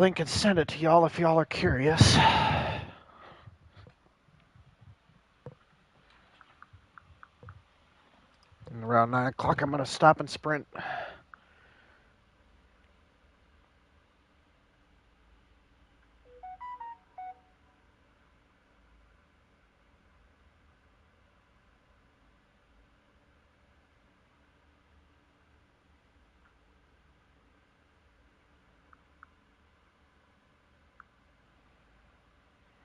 Link and send it to y'all if y'all are curious. And around 9 o'clock, I'm going to stop and sprint.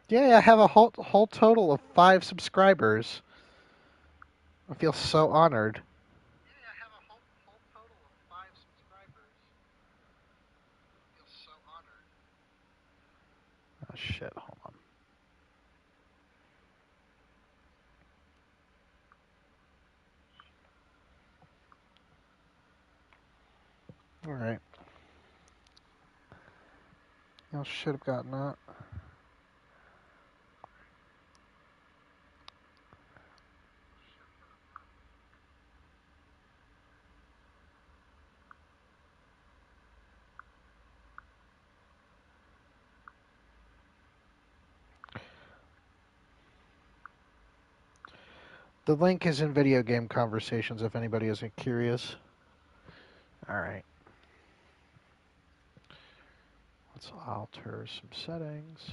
Yeah, I have a whole total of 5 subscribers. I feel so honored. Yeah, I have a whole total of 5 subscribers. I feel so honored. Oh shit, hold on. Alright. Y'all should have gotten that. The link is in video game conversations if anybody isn't curious. Alright. Let's alter some settings.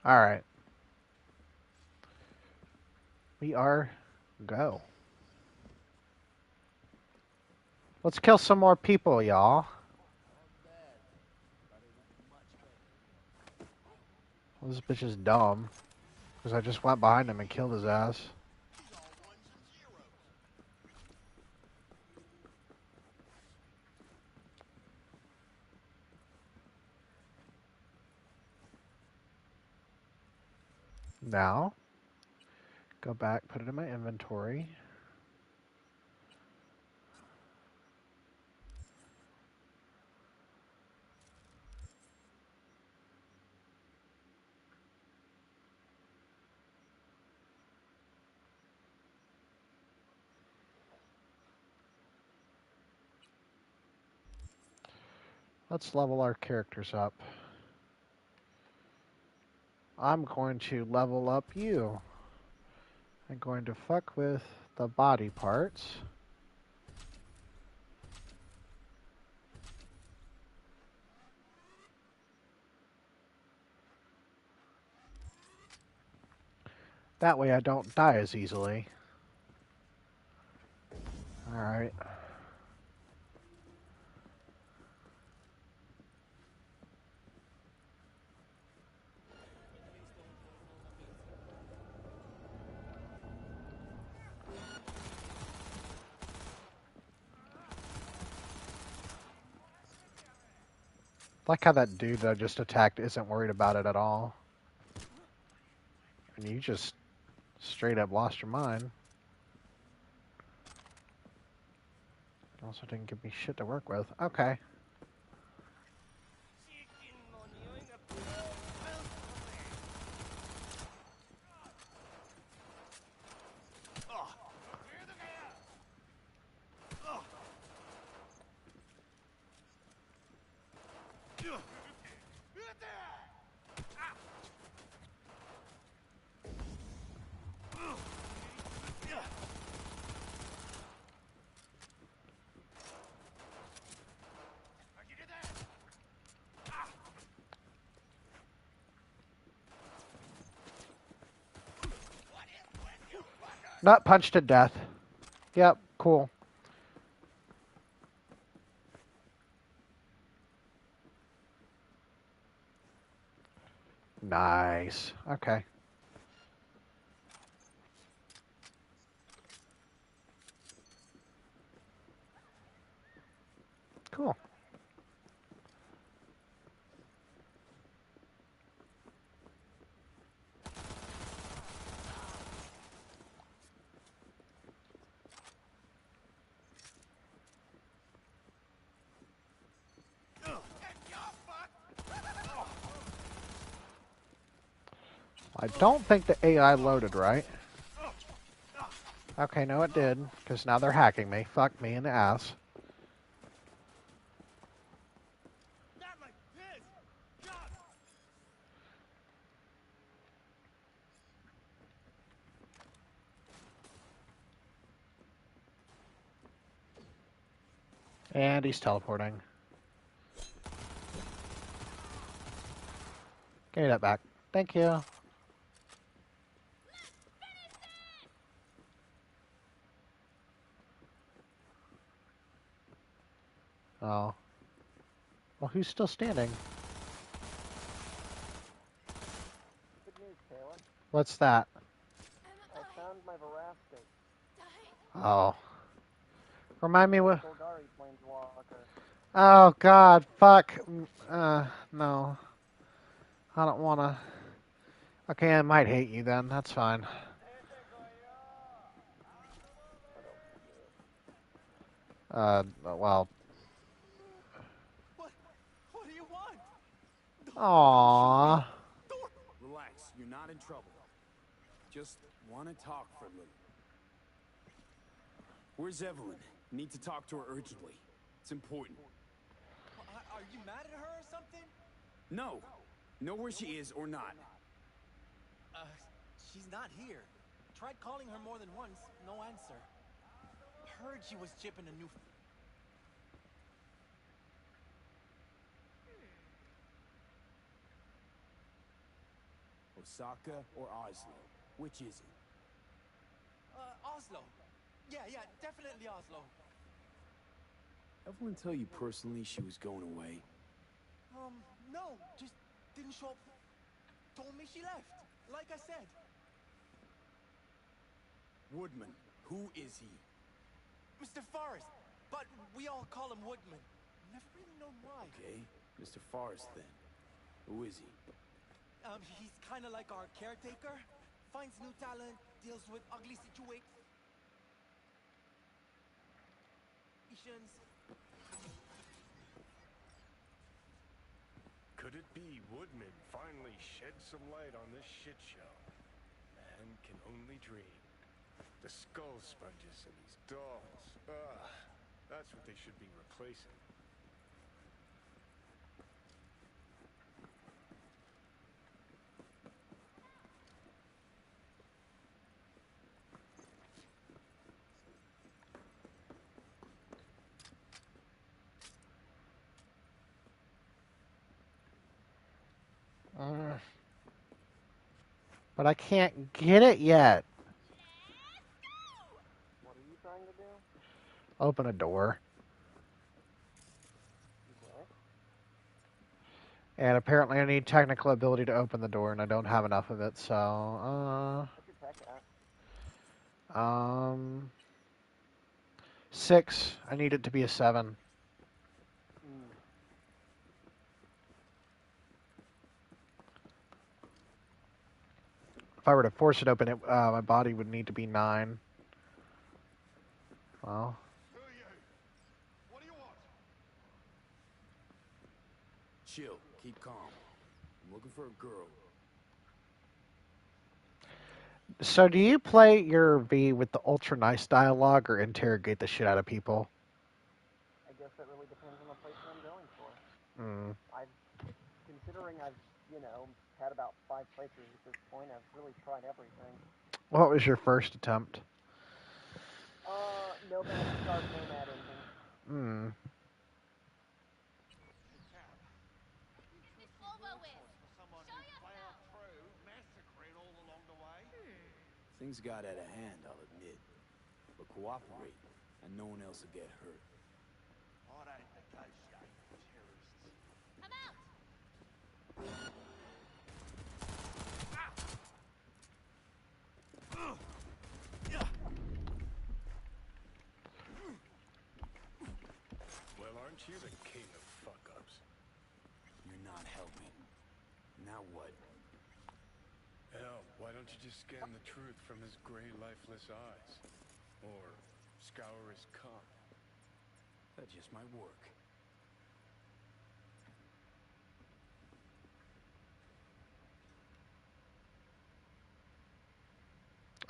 Alright. We are go. Let's kill some more people, y'all. Well, this bitch is dumb. Because I just went behind him and killed his ass. Now, go back, put it in my inventory. Let's level our characters up. I'm going to level up you. I'm going to fuck with the body parts. That way I don't die as easily. Alright. Like how that dude that I just attacked isn't worried about it at all. And you just straight up lost your mind. Also didn't give me shit to work with. Okay. Not punched to death. Yep, cool. Nice. Okay. Cool. I don't think the AI loaded right. Okay, no it did, because now they're hacking me. Fuck me in the ass. Not like this. God. And he's teleporting. Give me that back. Thank you. Oh. Well, who's still standing? Good news, Taylor. What's that? I found my Veractic. Oh. Remind me what... Golgari planeswalker. Oh, God. Fuck. No. I don't want to... Okay, I might hate you then. That's fine. Well... What do you want? Aww. Relax, you're not in trouble. Just want to talk for a little. Where's Evelyn? Need to talk to her urgently. It's important. Are you mad at her or something? No. Know where she is or not. She's not here. Tried calling her more than once, no answer. Heard she was chipping a new... Osaka or Oslo? Which is it? Oslo. Yeah, definitely Oslo. Evelyn tell you personally she was going away? No, just didn't show up. Told me she left, like I said. Woodman, who is he? Mr. Forrest, but we all call him Woodman. Never really known why. Okay, Mr. Forrest then. Who is he? He's kind of like our caretaker. Finds new talent, deals with ugly situations. Could it be Woodman finally shed some light on this shit show? Man can only dream. The skull sponges and these dolls. That's what they should be replacing. But I can't get it yet. What are you trying to do? Open a door. Okay. And apparently I need technical ability to open the door, and I don't have enough of it, so... What's your tech at? 6. I need it to be a 7. If I were to force it open, my body would need to be 9. Well... Who are you? What do you want? Chill, keep calm. I'm looking for a girl. So do you play your V with the ultra nice dialogue or interrogate the shit out of people? I guess that really depends on the place that I'm going for. Considering I've, had about 5 places at this point, I've really tried everything. What was your first attempt? Nomad, Sharp Nomad ending. Things got out of hand, I'll admit. But cooperate, and no one else will get hurt. I don't negotiate with terrorists. I'm out! Well, aren't you the king of fuck-ups? You're not helping. Now what? Hell, why don't you just scan the truth from his gray, lifeless eyes? Or scour his cup? That just might work.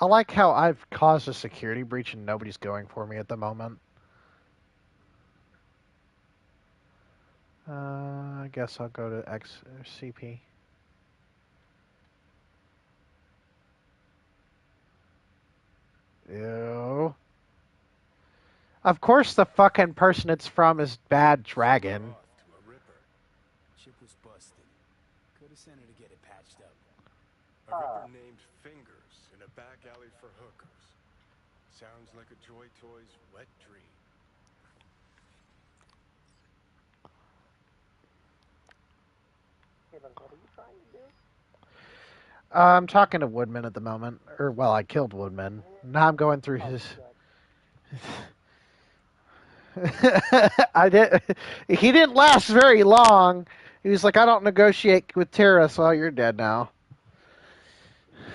I like how I've caused a security breach and nobody's going for me at the moment. I guess I'll go to XCP. Ew. Of course, the fucking person it's from is Bad Dragon. Off to a ripper. Chip was busted. Could have sent her to get it patched up. A ripper named Fingers in a back alley for hookers. Sounds like a Joy Toy's wet dream. Caleb, what are you trying to do? I'm talking to Woodman at the moment. Or, well, I killed Woodman. Now I'm going through Oh, his. good. I did. He didn't last very long. He was like, "I don't negotiate with terrorists." Well, you're dead now. So you're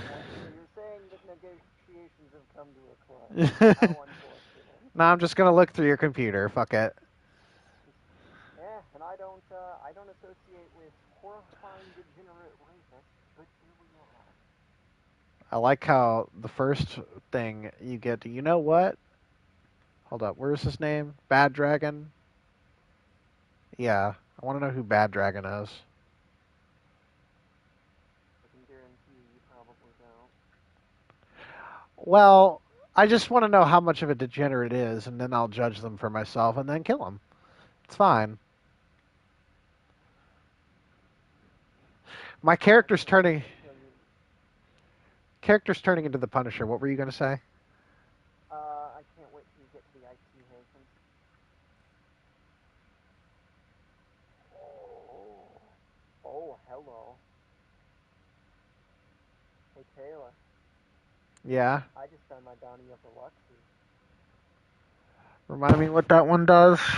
saying that negotiations have come to a close. Now How unfortunate. I'm just gonna look through your computer. Fuck it. Yeah, and I don't associate with horrifying degenerate rapists, but here we are. I like how the first thing you get. Do you know what? Hold up. Where's his name? Bad Dragon. Yeah, I want to know who Bad Dragon is. I can guarantee you probably don't. Well, I just want to know how much of a degenerate it is, and then I'll judge them for myself, and then kill them. It's fine. My character's turning into the Punisher. What were you gonna say? I can't wait till you get to the IT Hazen. Oh, hello. Hey, Taylor. Yeah. I just found my bounty of the Luxy. Remind me what that one does. Okay,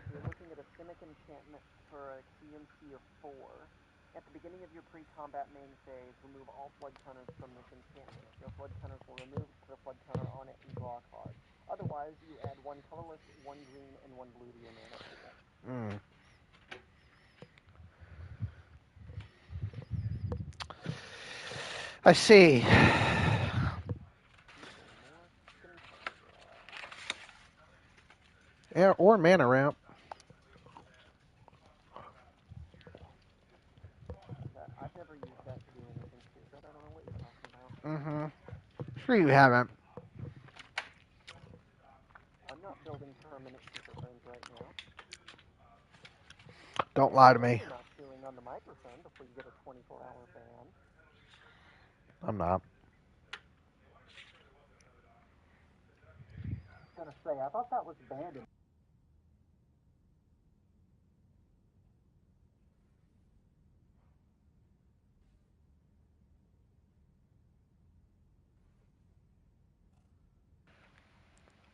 so you're looking at a Simic enchantment for a TMC of 4. At the beginning of your pre-combat main phase, remove all flood counters from this enchantment. If your flood counters were removed, put a flood counter on it and draw a card. Otherwise, you add 1 colorless, 1 green, and 1 blue to your mana pool. Mm. I see. More Syntendra. Yeah, or mana ramp. I've never used that to do anything stupid. I don't know what you're talking about. Mm-hmm. Sure you haven't. I'm not building permanent super friends right now. Don't And I lie to hope me. you're not chewing on the microphone before you get a 24-hour ban. I'm not. I was gonna say, I thought that was banned in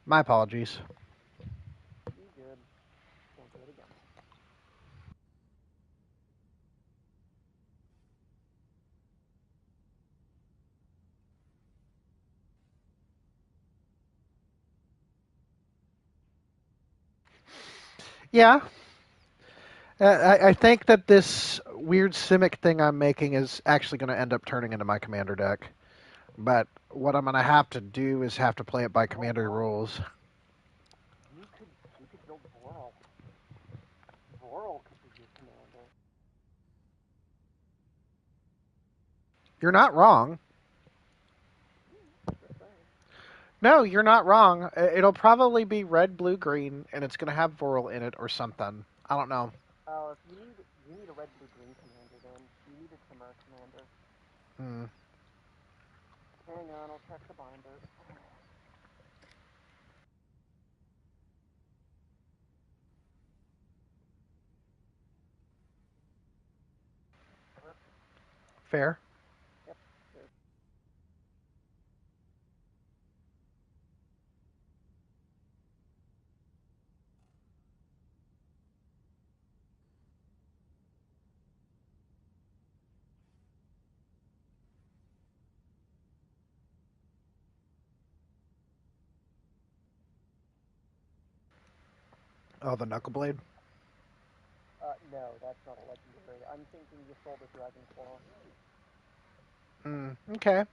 My apologies. You good. Won't do it again. Yeah. I think that this weird Simic thing I'm making is actually going to end up turning into my commander deck. But what I'm going to have to do is have to play it by commander rules. You could build Voral. Voral could be your commander. You're not wrong. Just saying. No, you're not wrong. It'll probably be red, blue, green, and it's going to have Voral in it or something. I don't know. Oh, if you need a red, blue, green commander then. You need a Timur commander. Hmm. Hang on, I'll check the binder. Fair. Yep. There's Oh, the Knuckleblade? no, that's not a legendary. I'm thinking you sold a Dragon Claw. Okay.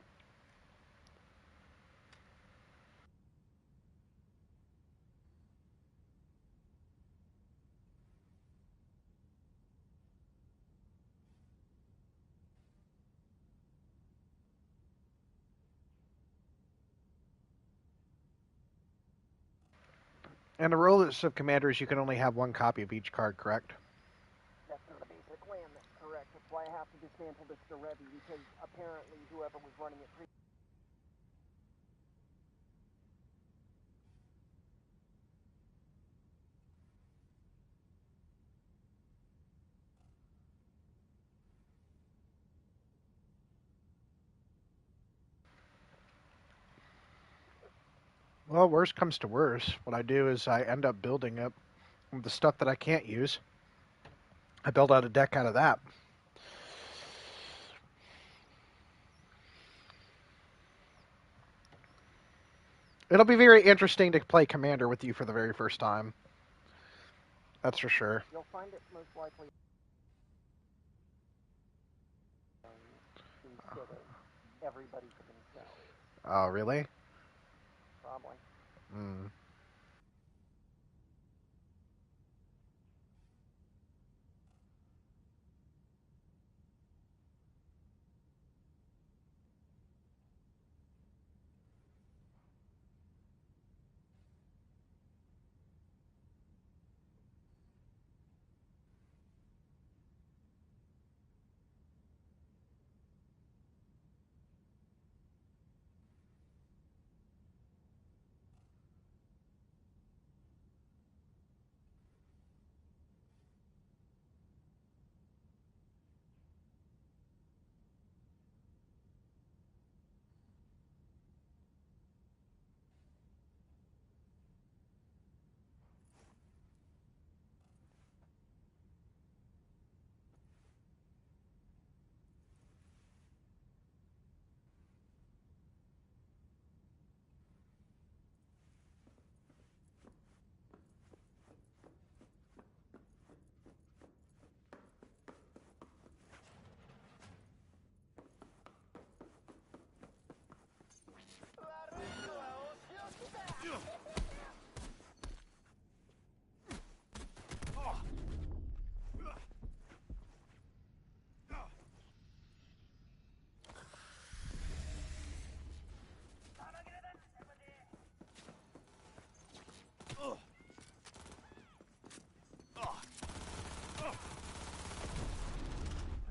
And the rules of Commander is you can only have one copy of each card, correct? That's not a basic plan, that's correct. That's why I have to dismantle this Derevi, because apparently whoever was running it previously. Well, worst comes to worst. What I do is I end up building up the stuff that I can't use. I build out a deck out of that. It'll be very interesting to play Commander with you for the very first time. That's for sure. You'll find it most likely instead of everybody for themselves. Oh, really? Probably. Mm.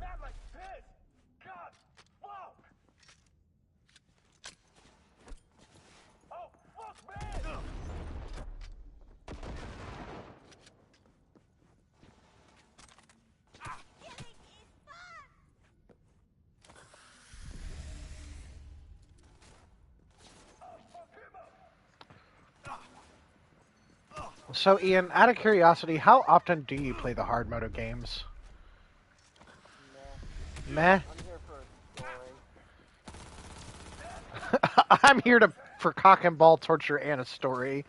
Not like this! God, fuck! Oh, fuck, man! So, Ian, out of curiosity, how often do you play the hard mode of games? Meh. Meh. I'm here for a story. I'm here for cock and ball torture and a story.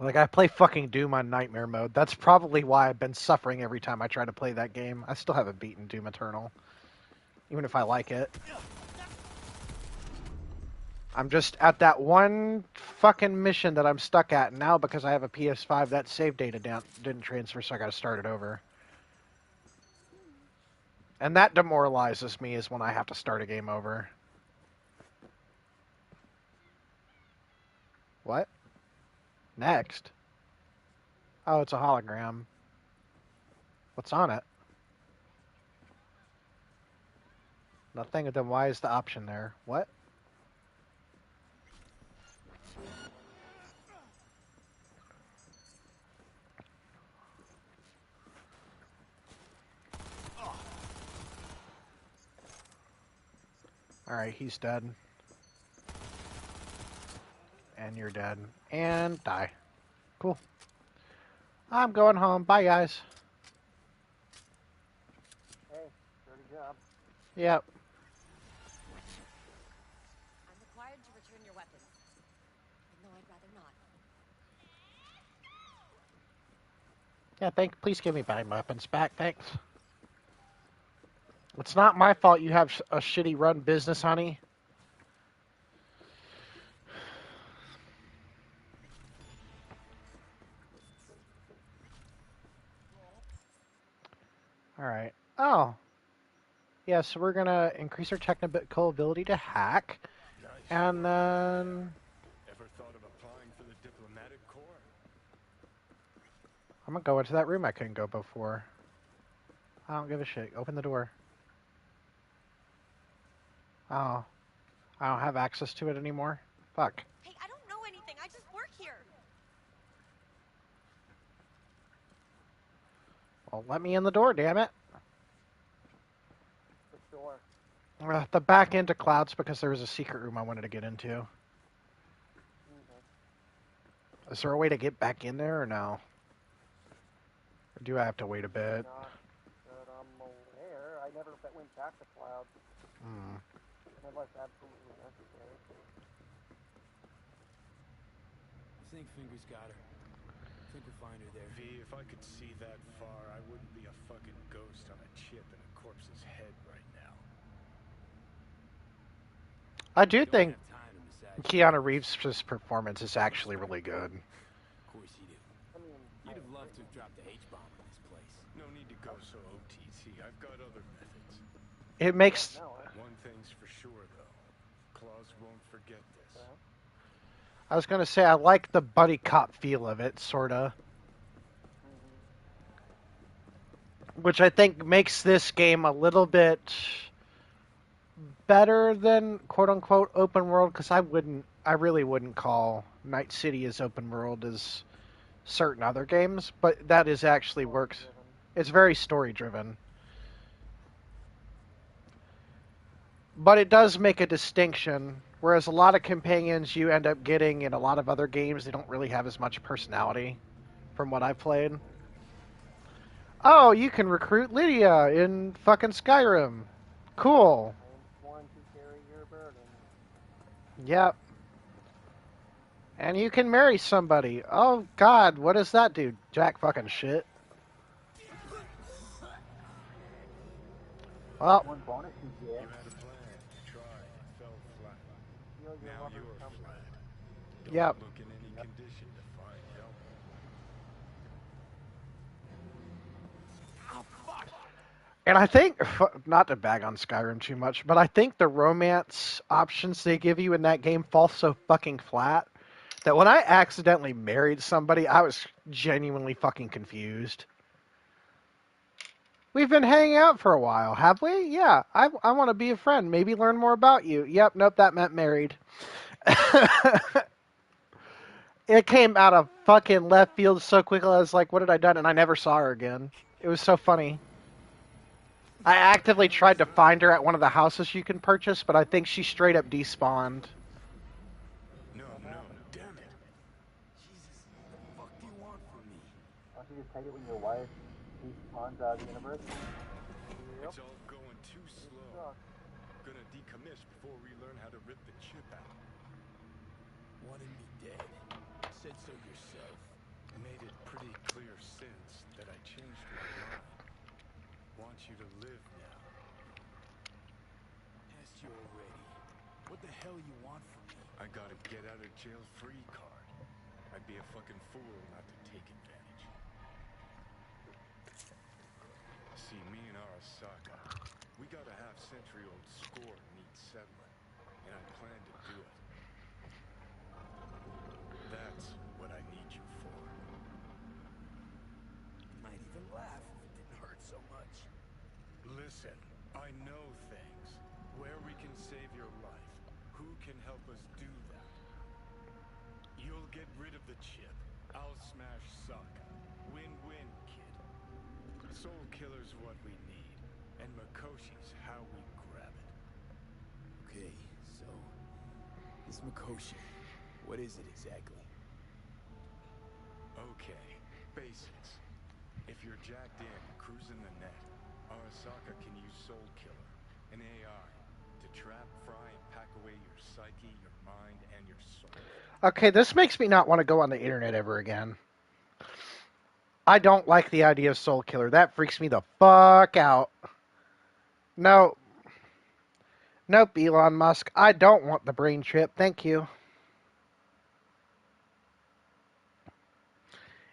Like, I play fucking Doom on Nightmare mode. That's probably why I've been suffering every time I try to play that game. I still haven't beaten Doom Eternal, even if I like it. I'm just at that one fucking mission that I'm stuck at now because I have a PS5. That save data didn't transfer, so I gotta start it over. And that demoralizes me is when I have to start a game over. What? Next? Oh, it's a hologram. What's on it? Nothing. Then why is the option there? What? Alright, he's dead. And you're dead. And die. Cool. I'm going home. Bye, guys. Hey, dirty job. Yep. I'm required to return your weapons, even though I'd rather not. Yeah, please give me my weapons back. Thanks. It's not my fault you have a shitty run business, honey. All right. Oh. Yeah, so we're going to increase our technical ability to hack. Nice And work, man. then Ever thought of applying for the diplomatic corps? I'm going to go into that room I couldn't go before. I don't give a shit. Open the door. Oh. I don't have access to it anymore. Fuck. Hey, I don't know anything. I just work here. Well, let me in the door, damn it. Which door? The back into clouds because there was a secret room I wanted to get into. Okay. Is there a way to get back in there or no? Or do I have to wait a bit? Not that I'm aware. I never went back to clouds Hmm. unless absolutely necessary. You think Fingers got her? Think we'll find her there? V, if I could see that far, I wouldn't be a fucking ghost on a chip in a corpse's head right now. I do Don't think have time to massage Keanu Reeves' performance is actually really good. Of course you do. I mean, You'd have loved to have dropped the H-bomb on this place. No need to go so OTT. I've got other methods. It makes... no, One thing's for sure, though. Claus won't forget this. I was going to say, I like the buddy cop feel of it, sort of. Which I think makes this game a little bit better than quote-unquote open world, because I really wouldn't call Night City as open world as certain other games, but that is actually works. It's very story-driven. But it does make a distinction, whereas a lot of companions you end up getting in a lot of other games, they don't really have as much personality, from what I've played. Oh, you can recruit Lydia in fucking Skyrim. Cool. I am sworn to carry your burden. Yep. And you can marry somebody. Oh, God, what does that do? Jack fucking shit. Well, One bonus you You get. had a plan, tried, fell flat. Feel your Now lover's you're company. flat. Don't Yep. look in any condition to find help. And I think, not to bag on Skyrim too much, but I think the romance options they give you in that game fall so fucking flat that when I accidentally married somebody, I was genuinely fucking confused. We've been hanging out for a while, have we? Yeah, I want to be a friend, maybe learn more about you. Yep, nope, that meant married. It came out of fucking left field so quickly, I was like, what had I done? And I never saw her again. It was so funny. I actively tried to find her at one of the houses you can purchase, but I think she straight up despawned. No, damn it. Jesus, what the fuck do you want from me? Why don't you just take it when your wife spawns out of the universe? Yep. It's all going too slow. Gonna decommiss before we learn how to rip the chip out. Wanted me dead. Said so yourself. Made it pretty clear since that I changed my mind. Want you to live now. Asked you already. What the hell you want from me? I got a get out of jail free card. I'd be a fucking fool not to take advantage. See, me and Arasaka, we got a half-century-old score needs settling, and I plan to do it. That's what I need you for. You might even laugh if it didn't hurt so much. Listen, I know things. Where we can save your life. Who can help us do that? You'll get rid of the chip. I'll smash Sokka. Win-win, kid. Soul Killer's what we need. And Makoshi's how we grab it. Okay, so... this Makoshi, what is it exactly? Okay, basics. If you're jacked in, cruising the net, Arasaka can use Soul Killer, an AI, to trap, fry, and pack away your psyche, your mind, and your soul. Okay, this makes me not want to go on the internet ever again. I don't like the idea of Soul Killer. That freaks me the fuck out. No, nope, Elon Musk. I don't want the brain chip. Thank you.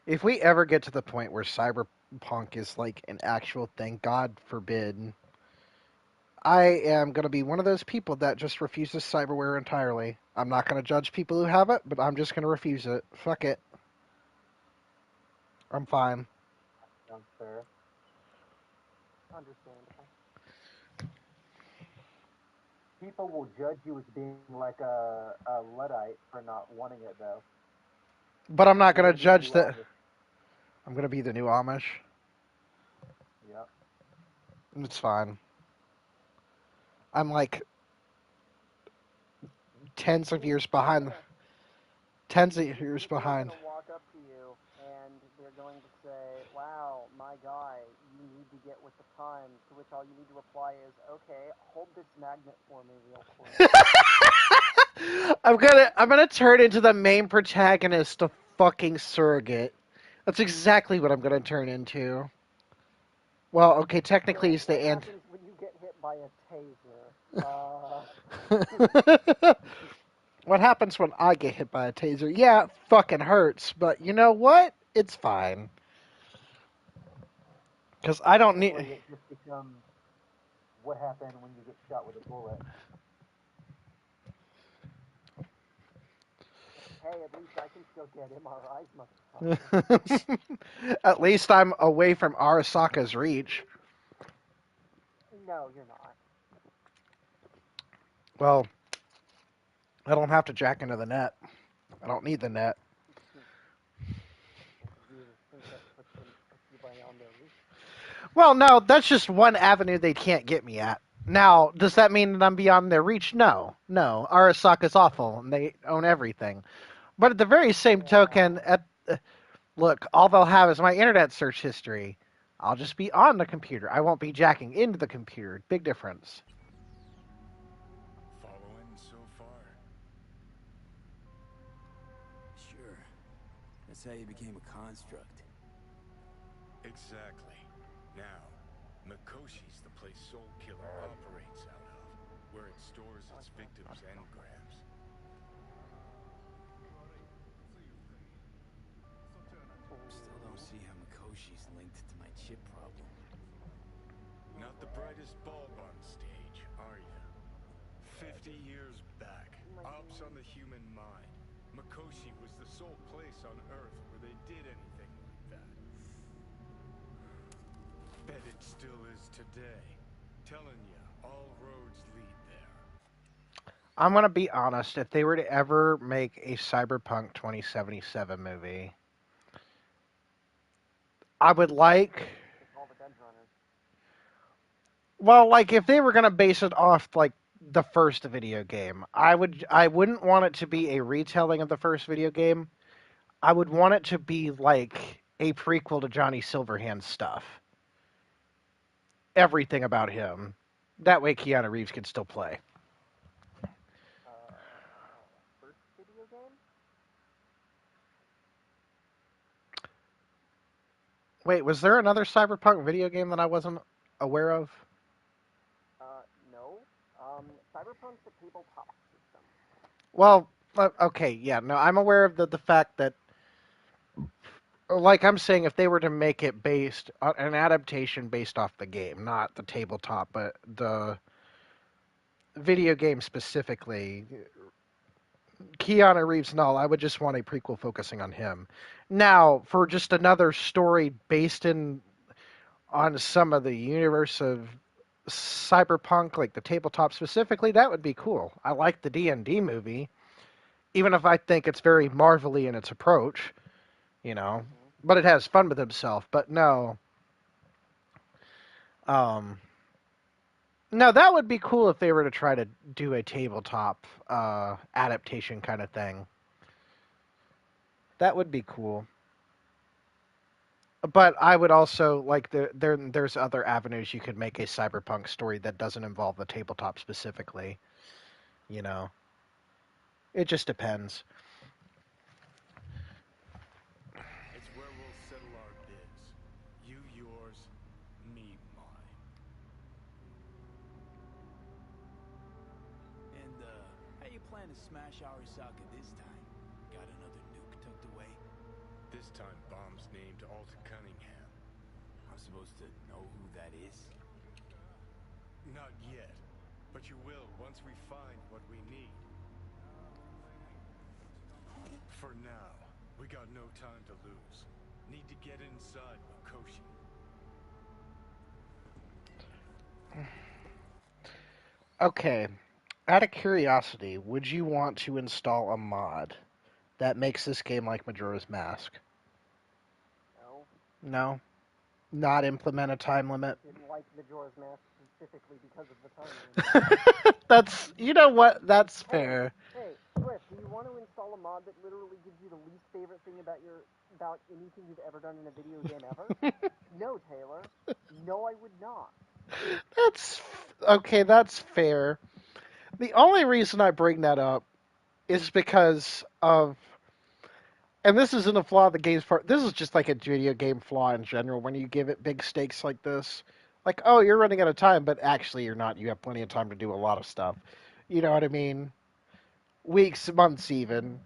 If we ever get to the point where cyberpunk is like an actual thing, God forbid, I am going to be one of those people that just refuses cyberware entirely. I'm not going to judge people who have it, but I'm just going to refuse it. Fuck it. I'm fine. Sounds fair. Understandable. People will judge you as being like a Luddite for not wanting it, though. But I'm not You're going going to to be the judge new that. Amish. I'm going to be the new Amish. Yep. It's fine. I'm like tens of years People are behind. gonna Tens of years people are behind. gonna walk up to you and they're going to say, "Wow, my guy, you need to get with the times." To which all you need to reply is, "Okay, hold this magnet for me real quick." I'm gonna turn into the main protagonist of fucking Surrogate. That's exactly what I'm gonna turn into. Well, okay, technically So, he's the what end. happens when you get hit by a taser? What happens when I get hit by a taser? Yeah, it fucking hurts, but you know what? It's fine. Because I don't need. Technically, it just becomes what happened when you get shot with a bullet. Hey, at least I can still get MRIs, motherfucker. At least I'm away from Arasaka's reach. No, you're not. Well, I don't have to jack into the net. I don't need the net. You think that puts you beyond their reach? Well, no, that's just one avenue they can't get me at. Now, does that mean that I'm beyond their reach? No. No. Arasaka's awful, and they own everything. But at the very same Yeah. token, look, all they'll have is my internet search history. I'll just be on the computer. I won't be jacking into the computer. Big difference. Following so far? Sure. That's how you became a construct. Exactly. Now, Mikoshi's the place Soul Killer operates out of, where it stores its victims' engrams. Still don't see how Mikoshi's linked to my chip problem. Not the brightest bulb on stage, are you? 50 years back, ops on the human mind. Mikoshi was the sole place on Earth where they did anything like that. Bet it still is today. Telling ya, all roads lead there. I'm going to be honest. If they were to ever make a Cyberpunk 2077 movie, I would like. It's all the Edge Runners. Well, like if they were going to base it off like the first video game, I wouldn't want it to be a retelling of the first video game. I would want it to be like a prequel to Johnny Silverhand's stuff. Everything about him. That way Keanu Reeves could still play. First video game? Wait, was there another Cyberpunk video game that I wasn't aware of? No. Cyberpunk's a tabletop system. Well, okay, yeah, no, I'm aware of the fact that, like I'm saying, if they were to make it based on an adaptation based off the game, not the tabletop, but the video game specifically, Keanu Reeves, no, I would just want a prequel focusing on him. Now, for just another story based in on some of the universe of Cyberpunk, like the tabletop specifically, that would be cool. I like the D&D movie, even if I think it's very marvelly in its approach, you know. Mm-hmm. But it has fun with himself. But no, um, no, that would be cool if they were to try to do a tabletop adaptation kind of thing. That would be cool. But I would also like there's other avenues you could make a cyberpunk story that doesn't involve the tabletop specifically. You know, it just depends. It's where we'll settle our bids. You yours, me mine. plan to smash Arisaka this time? Got another nuke tucked away? This time, bomb's named Alta Cunningham. I'm supposed to know who that is? Not yet, but you will once we find what we need. For now, we got no time to lose. Need to get inside Makoshi. Okay. Out of curiosity, would you want to install a mod that makes this game like Majora's Mask? No, No? Not implement a time limit? didn't like Majora's Mask specifically because of the time limit. That's, you know what? That's Hey, fair. hey, Swift, do you want to install a mod that literally gives you the least favorite thing about anything you've ever done in a video game ever? No, Taylor. No, I would not. That's okay, that's fair. The only reason I bring that up is because of, and this isn't a flaw of the game's part. This is just like a video game flaw in general when you give it big stakes like this. Like, oh, you're running out of time, but actually you're not. You have plenty of time to do a lot of stuff. You know what I mean? Weeks, months, even.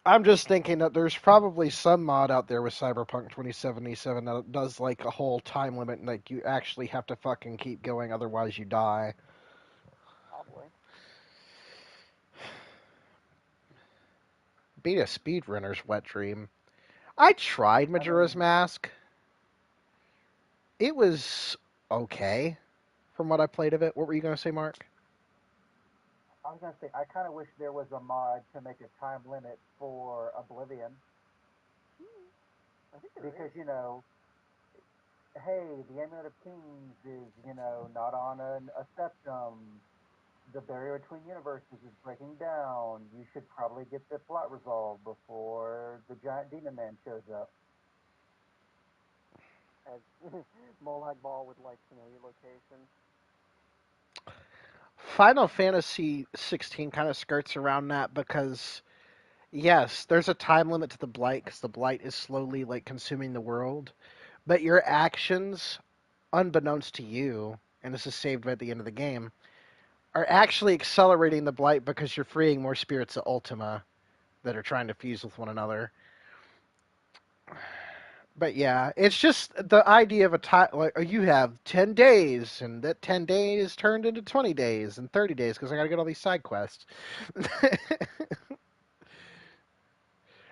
I'm just thinking that there's probably some mod out there with Cyberpunk 2077 that does like a whole time limit, and like you actually have to fucking keep going, otherwise you die. Probably. Beat a speedrunner's wet dream. I tried I Majora's mean, Mask. It was okay from what I played of it. What were you going to say, Mark? I was gonna say I kind of wish there was a mod to make a time limit for Oblivion I think there because is. hey, the Amulet of Kings is not on a septum. The barrier between universes is breaking down. You should probably get the plot resolved before the giant demon man shows up. As Molag Ball would like to know your location. Final Fantasy 16 kind of skirts around that because yes, there's a time limit to the blight because the blight is slowly like consuming the world, but your actions, unbeknownst to you, and this is saved at the end of the game, are actually accelerating the blight because you're freeing more spirits of Ultima that are trying to fuse with one another. But yeah, it's just the idea of a time like you have 10 days, and that 10 days turned into 20 days and 30 days because I got to get all these side quests.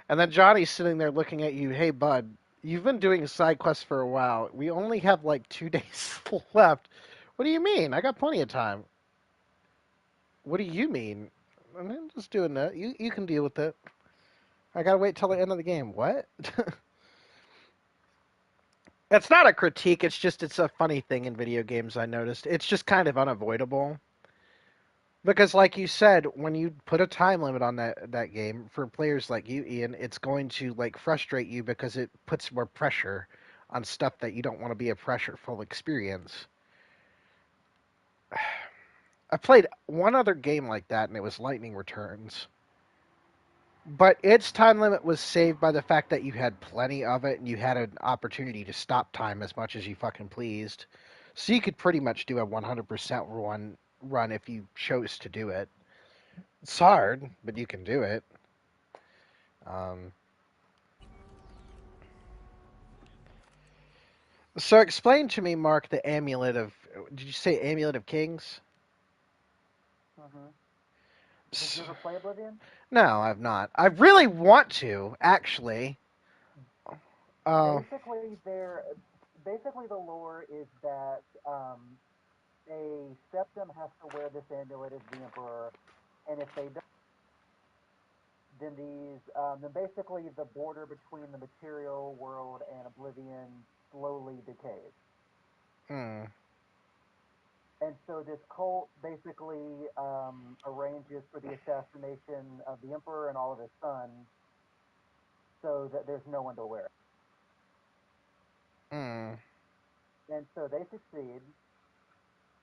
And then Johnny's sitting there looking at you, hey, bud, you've been doing side quests for a while. We only have like 2 days left. What do you mean? I got plenty of time. What do you mean? I'm just doing that. You can deal with it. I gotta wait till the end of the game. What? It's not a critique. It's just it's a funny thing in video games. I noticed it's just kind of unavoidable because, like you said, when you put a time limit on that game for players like you, Ian, it's going to like frustrate you because it puts more pressure on stuff that you don't want to be a pressureful experience. I played one other game like that, and it was Lightning Returns. But its time limit was saved by the fact that you had plenty of it and you had an opportunity to stop time as much as you fucking pleased. So you could pretty much do a 100% run if you chose to do it. It's hard, but you can do it. Um, so explain to me, Mark, the amulet of. Did you say amulet of kings? Mm-hmm. Did you ever play Oblivion? No, I've not. I really want to, actually. Uh, Basically, basically the lore is that a septum has to wear this amulet as the emperor, and if they don't, then basically the border between the material world and Oblivion slowly decays. hmm. And so this cult basically arranges for the assassination of the emperor and all of his sons, so that there's no one to wear it. Hmm. And so they succeed,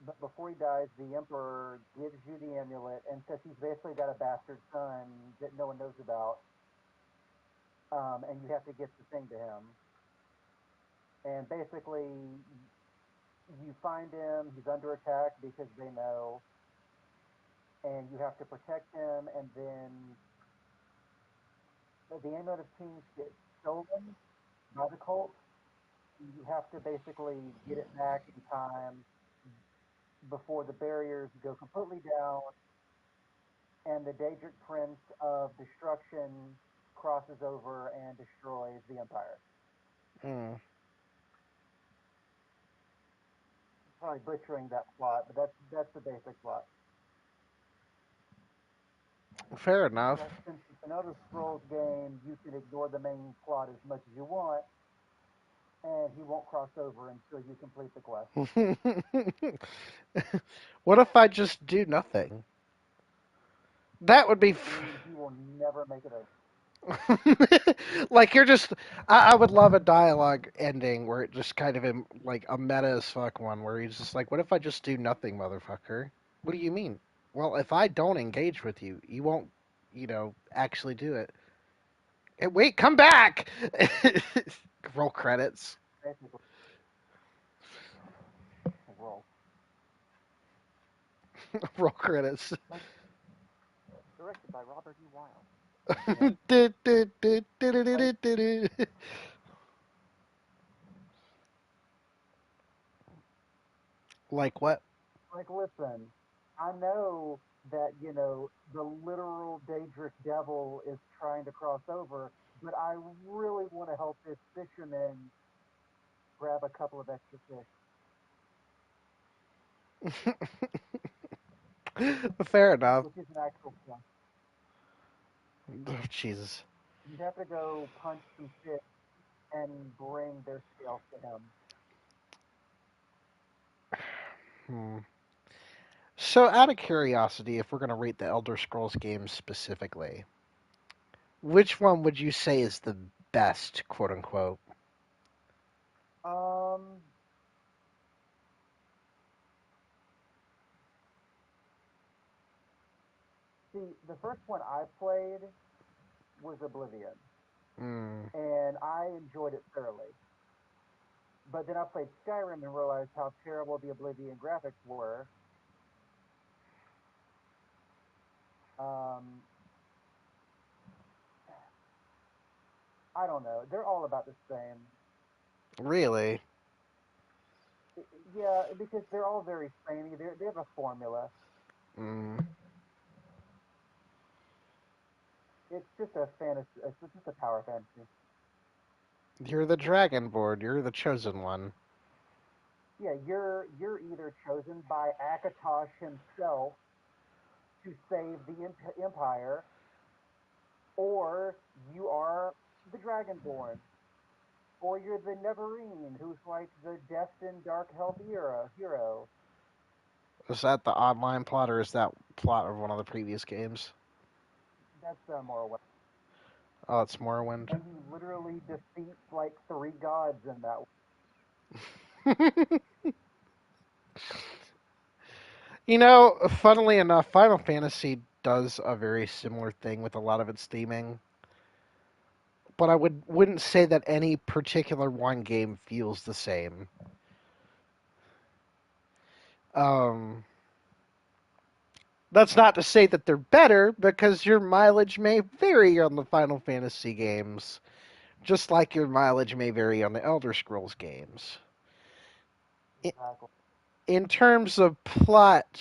but before he dies, the emperor gives you the amulet and says he's basically got a bastard son that no one knows about, and you have to get the thing to him. And basically, you find him. He's under attack because they know. and you have to protect them, and then the amulet of kings gets stolen by the cult. You have to basically get it back in time before the barriers go completely down and the Daedric Prince of Destruction crosses over and destroys the Empire. Mm. Probably butchering that plot, but that's the basic plot. Fair enough. But since it's an Elder Scrolls game, you can ignore the main plot as much as you want, and he won't cross over until you complete the quest. What if I just do nothing? That would be. And he will never make it over. Like you're just. I would love a dialogue ending where it just kind of like a meta as fuck one where he's just like, "What if I just do nothing, motherfucker?" What do you mean? Well, if I don't engage with you, you won't, actually do it. Hey, wait, come back! Roll credits. Basically, roll. Roll credits. Like, directed by Robert E. Wild. Yeah. Like, Like what? listen, I know that, the literal Daedric devil is trying to cross over, but I really want to help this fisherman grab a couple of extra fish, Fair enough. which is an actual quest. Oh, Jesus. You'd have to go punch some fish and bring their scales to him. Hmm. So, out of curiosity, if we're going to rate the Elder Scrolls games specifically, which one would you say is the best, quote unquote? Um, See, the first one I played was Oblivion, Mm, and I enjoyed it thoroughly. But then I played Skyrim and realized how terrible the Oblivion graphics were. Um, I don't know. They're all about the same. really? Yeah, because they're all very samey. They have a formula. Mm. It's just a fantasy. It's just a power fantasy. You're the Dragonborn. You're the chosen one. Yeah, you're either chosen by Akatosh himself to save the empire, or you are the Dragonborn, or you're the Neverine, who's like the destined Dark Help hero. Is that the online plot, or is that plot of one of the previous games? That's Morrowind. Oh, it's Morrowind. And you literally defeat like three gods in that. Funnily enough, Final Fantasy does a very similar thing with a lot of its theming, but I wouldn't say that any particular one game feels the same. Um, that's not to say that they're better, because your mileage may vary on the Final Fantasy games, just like your mileage may vary on the Elder Scrolls games. I- Exactly. In terms of plot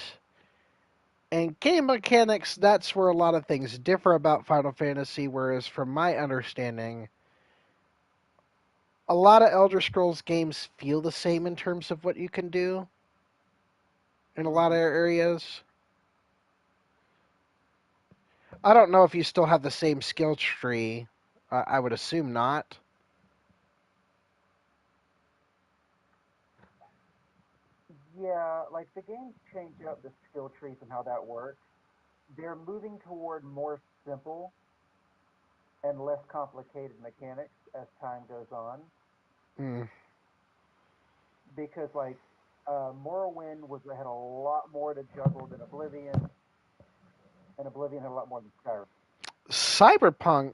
and game mechanics, that's where a lot of things differ about Final Fantasy, whereas from my understanding, a lot of Elder Scrolls games feel the same in terms of what you can do in a lot of Hmm. areas. I don't know if you still have the same skill tree. I would assume not. Yeah, like the games change up the skill trees and how that works. They're moving toward more simple and less complicated mechanics as time goes on. Hmm. Because like Morrowind had a lot more to juggle than Oblivion, and Oblivion had a lot more than Skyrim. Cyberpunk,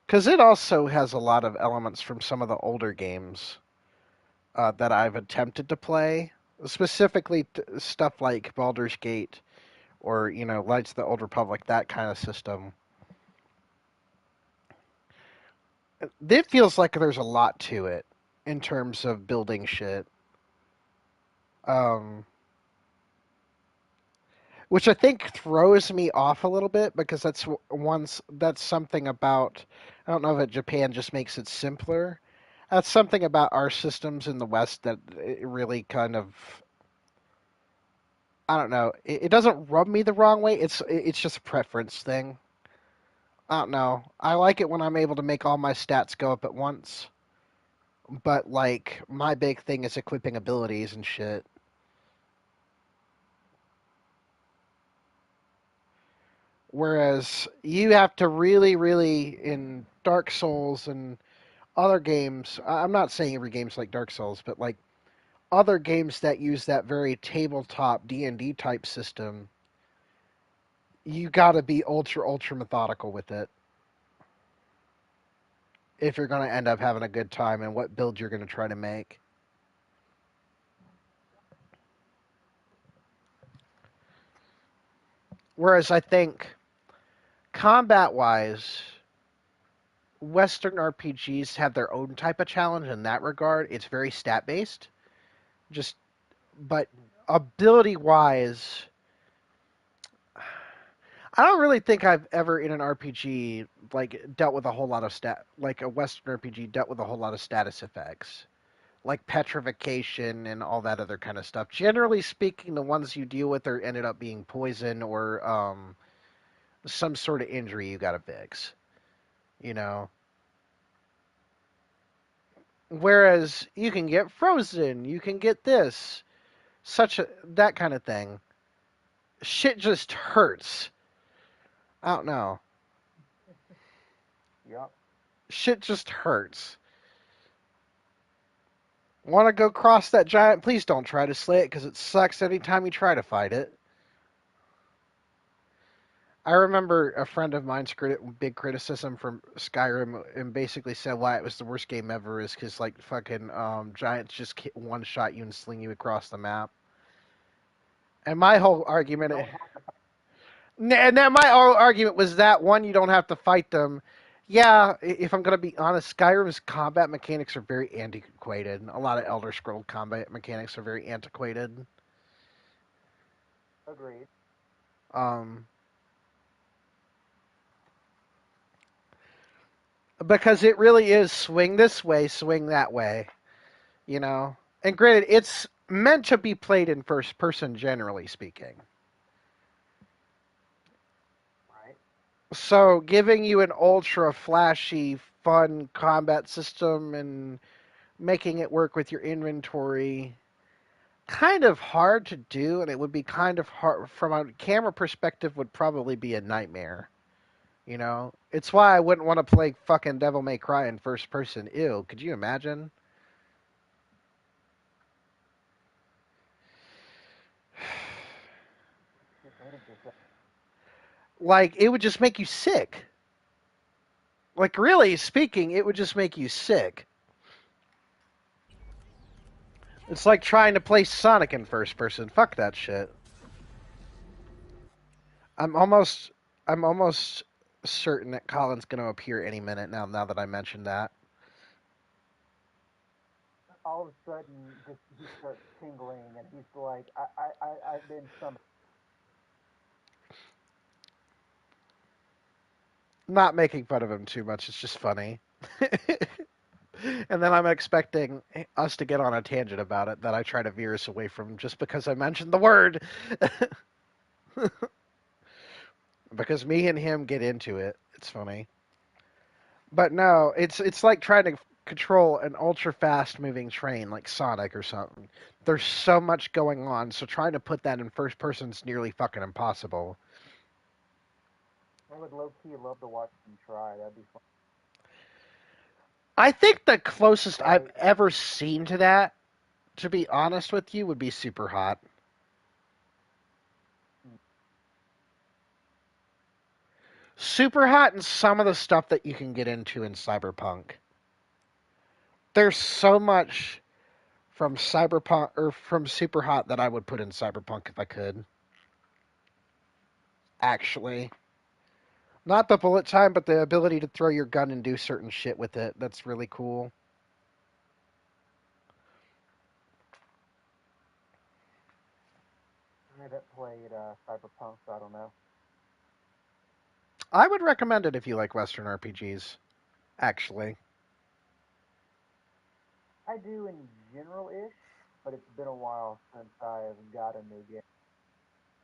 because it also has a lot of elements from some of the older games that I've attempted to play, specifically stuff like Baldur's Gate or Knights of the Old Republic, that kind of system. It feels like there's a lot to it in terms of building shit. Um, which I think throws me off a little bit because that's something about, I don't know if Japan just makes it simpler. That's something about our systems in the West that it really kind of, I don't know. It doesn't rub me the wrong way. It's just a preference thing. I don't know. I like it when I'm able to make all my stats go up at once, but like my big thing is equipping abilities and shit. Whereas you have to really, really in Dark Souls and other games. I'm not saying every game's like Dark Souls, but like other games that use that very tabletop D&D type system, you got to be ultra methodical with it if you're going to end up having a good time and what build you're going to try to make. Whereas I think combat wise, Western RPGs have their own type of challenge in that regard. It's very stat based. Just but ability wise, I don't really think I've ever in an RPG like dealt with a whole lot of like a Western RPG dealt with a whole lot of status effects, like petrification and all that other kind of stuff. Generally speaking, the ones you deal with are ended up being poison or some sort of injury you got to fix. You know, whereas you can get frozen, you can get this, that kind of thing. Shit just hurts. I don't know. Yep. Shit just hurts. Want to go cross that giant? Please don't try to slay it because it sucks anytime you try to fight it. I remember a friend of mine's big criticism from Skyrim and basically said why it was the worst game ever is because like fucking giants just one shot you and sling you across the map. And my whole argument, and then my whole argument was that one, you don't have to fight them. Yeah, if I'm gonna be honest, Skyrim's combat mechanics are very antiquated. A lot of Elder Scroll combat mechanics are very antiquated. Agreed. Um, because it really is swing this way, swing that way, you know. And granted, it's meant to be played in first person, generally speaking. Right. So giving you an ultra flashy, fun combat system and making it work with your inventory, kind of hard to do, and it would be kind of hard from a camera perspective. Would probably be a nightmare. You know, it's why I wouldn't want to play fucking Devil May Cry in first person. Ew, could you imagine? Just hated yourself. Like it would just make you sick. Like really speaking, it would just make you sick. It's like trying to play Sonic in first person. Fuck that shit. I'm almost I'm almost certain that Colin's going to appear any minute now that I mentioned that. All of a sudden, just he starts tingling, and he's like, I've been summoned. Not making fun of him too much, it's just funny. And then I'm expecting us to get on a tangent about it that I try to veer us away from just because I mentioned the word. Because me and him get into it. It's funny. But no, it's like trying to control an ultra fast moving train like Sonic or something. There's so much going on, so trying to put that in first person is nearly fucking impossible. I would low key love to watch him try. That'd be fun. I think the closest I've Like, ever seen to that, to be honest with you, would be Super Hot. Super Hot and some of the stuff that you can get into in Cyberpunk. There's so much from Cyberpunk or from Super Hot that I would put in Cyberpunk if I could. actually. Not the bullet time, but the ability to throw your gun and do certain shit with it. That's really cool. I haven't played Cyberpunk, so I don't know. I would recommend it if you like Western RPGs, actually. I do in general-ish, but it's been a while since I've got a new game.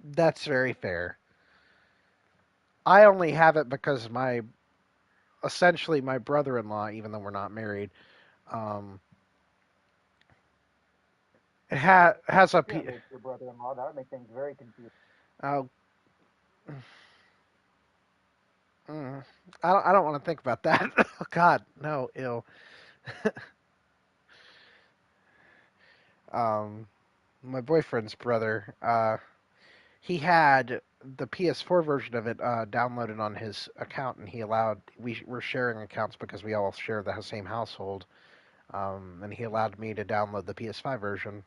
That's very fair. I only have it because my essentially my brother-in-law, even though we're not married, um, has a P. Apparently, it's your brother-in-law. That would make things very confusing. Oh, mm, I don't want to think about that. Oh God, no, ill. um, my boyfriend's brother. He had the PS4 version of it downloaded on his account, and he allowed we were sharing accounts because we all share the same household. And he allowed me to download the PS5 version.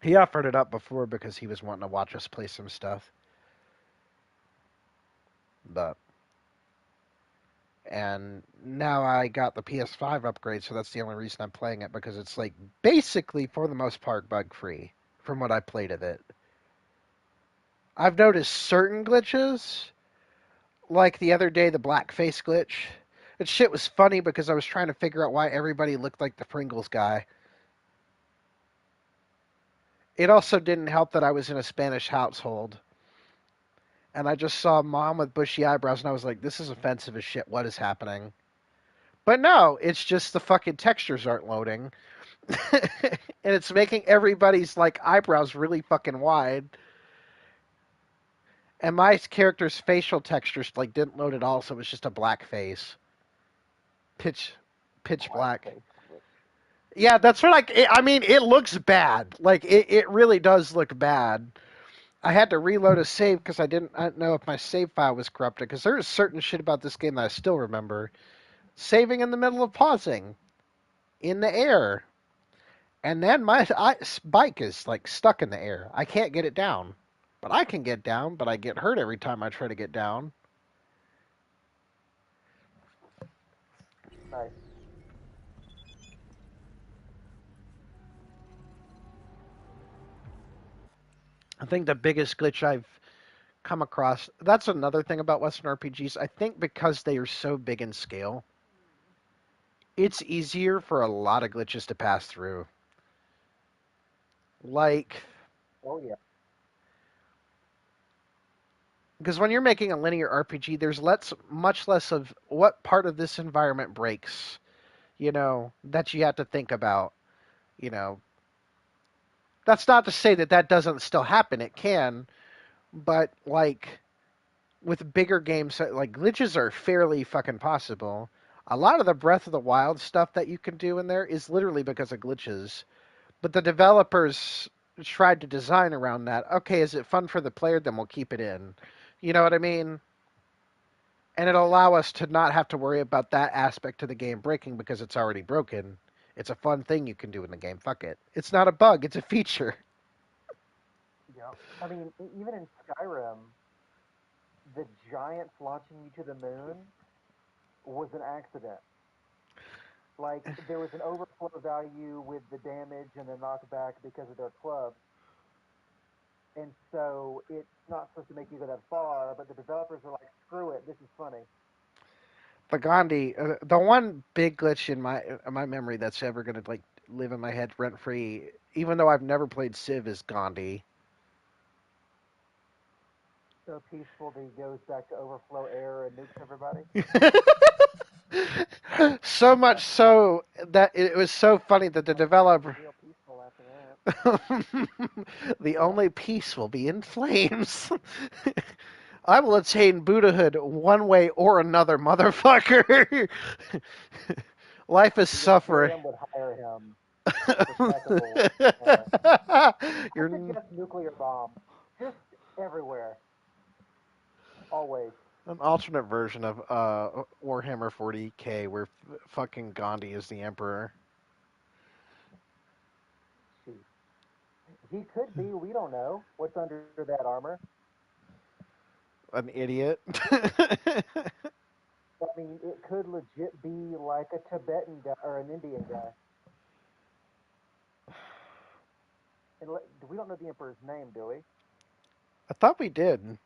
He offered it up before because he was wanting to watch us play some stuff, but and now I got the PS5 upgrade, so that's the only reason I'm playing it because it's like basically for the most part bug free from what I played of it. I've noticed certain glitches, like the other day the blackface glitch. That shit was funny because I was trying to figure out why everybody looked like the Pringles guy. It also didn't help that I was in a Spanish household and I just saw a mom with bushy eyebrows and I was like, this is offensive as shit. What is happening? But no, it's just the fucking textures aren't loading. And it's making everybody's like eyebrows really fucking wide. And my character's facial textures like didn't load at all, so it was just a black face. Pitch pitch black. Blackface glitch. Yeah, that's what I mean, it looks bad. Like it really does look bad. I had to reload a save because I didn't know if my save file was corrupted because there is certain shit about this game that I still remember. Saving in the middle of pausing in the air. And then bike is like stuck in the air. I can't get it down. But I can get down, but I get hurt every time I try to get down. Nice. I think the biggest glitch I've come across, that's another thing about Western RPGs. I think because they are so big in scale, it's easier for a lot of glitches to pass through. Like, Oh yeah. because when you're making a linear RPG, there's much less of what part of this environment breaks, that you have to think about. You know, that's not to say that that doesn't still happen. It can, but like with bigger games, like glitches are fairly fucking possible. A lot of the Breath of the Wild stuff that you can do in there is literally because of glitches. But the developers tried to design around that. Okay, is it fun for the player? Then we'll keep it in. You know what I mean? And it'll allow us to not have to worry about that aspect of the game breaking because it's already broken. It's a fun thing you can do in the game. Fuck it. It's not a bug, it's a feature. Yeah. I mean, even in Skyrim, the giants launching you to the moon was an accident. Like there was an overflow value with the damage and the knockback because of their clubs, and so it's not supposed to make you go that far. But the developers are like, "Screw it, this is funny." The Gandhi, the one big glitch in my memory that's ever gonna like live in my head rent free, even though I've never played Civ, is Gandhi. So peaceful that he goes back to overflow air and nukes everybody. So much so that it was so funny that the Well, it's not gonna be developer real peaceful after that. the Yeah. only peace will be in flames. I will attain Buddhahood one way or another, motherfucker. Life is The suffering. Imperium would hire him for technical merit. I You're suggest nuclear bombs just everywhere, always. an alternate version of Warhammer 40K where fucking Gandhi is the emperor. Jeez. He could be. We don't know what's under that armor. An idiot. I mean, it could legit be like a Tibetan guy or an Indian guy. And we don't know the emperor's name, do we? I thought we did.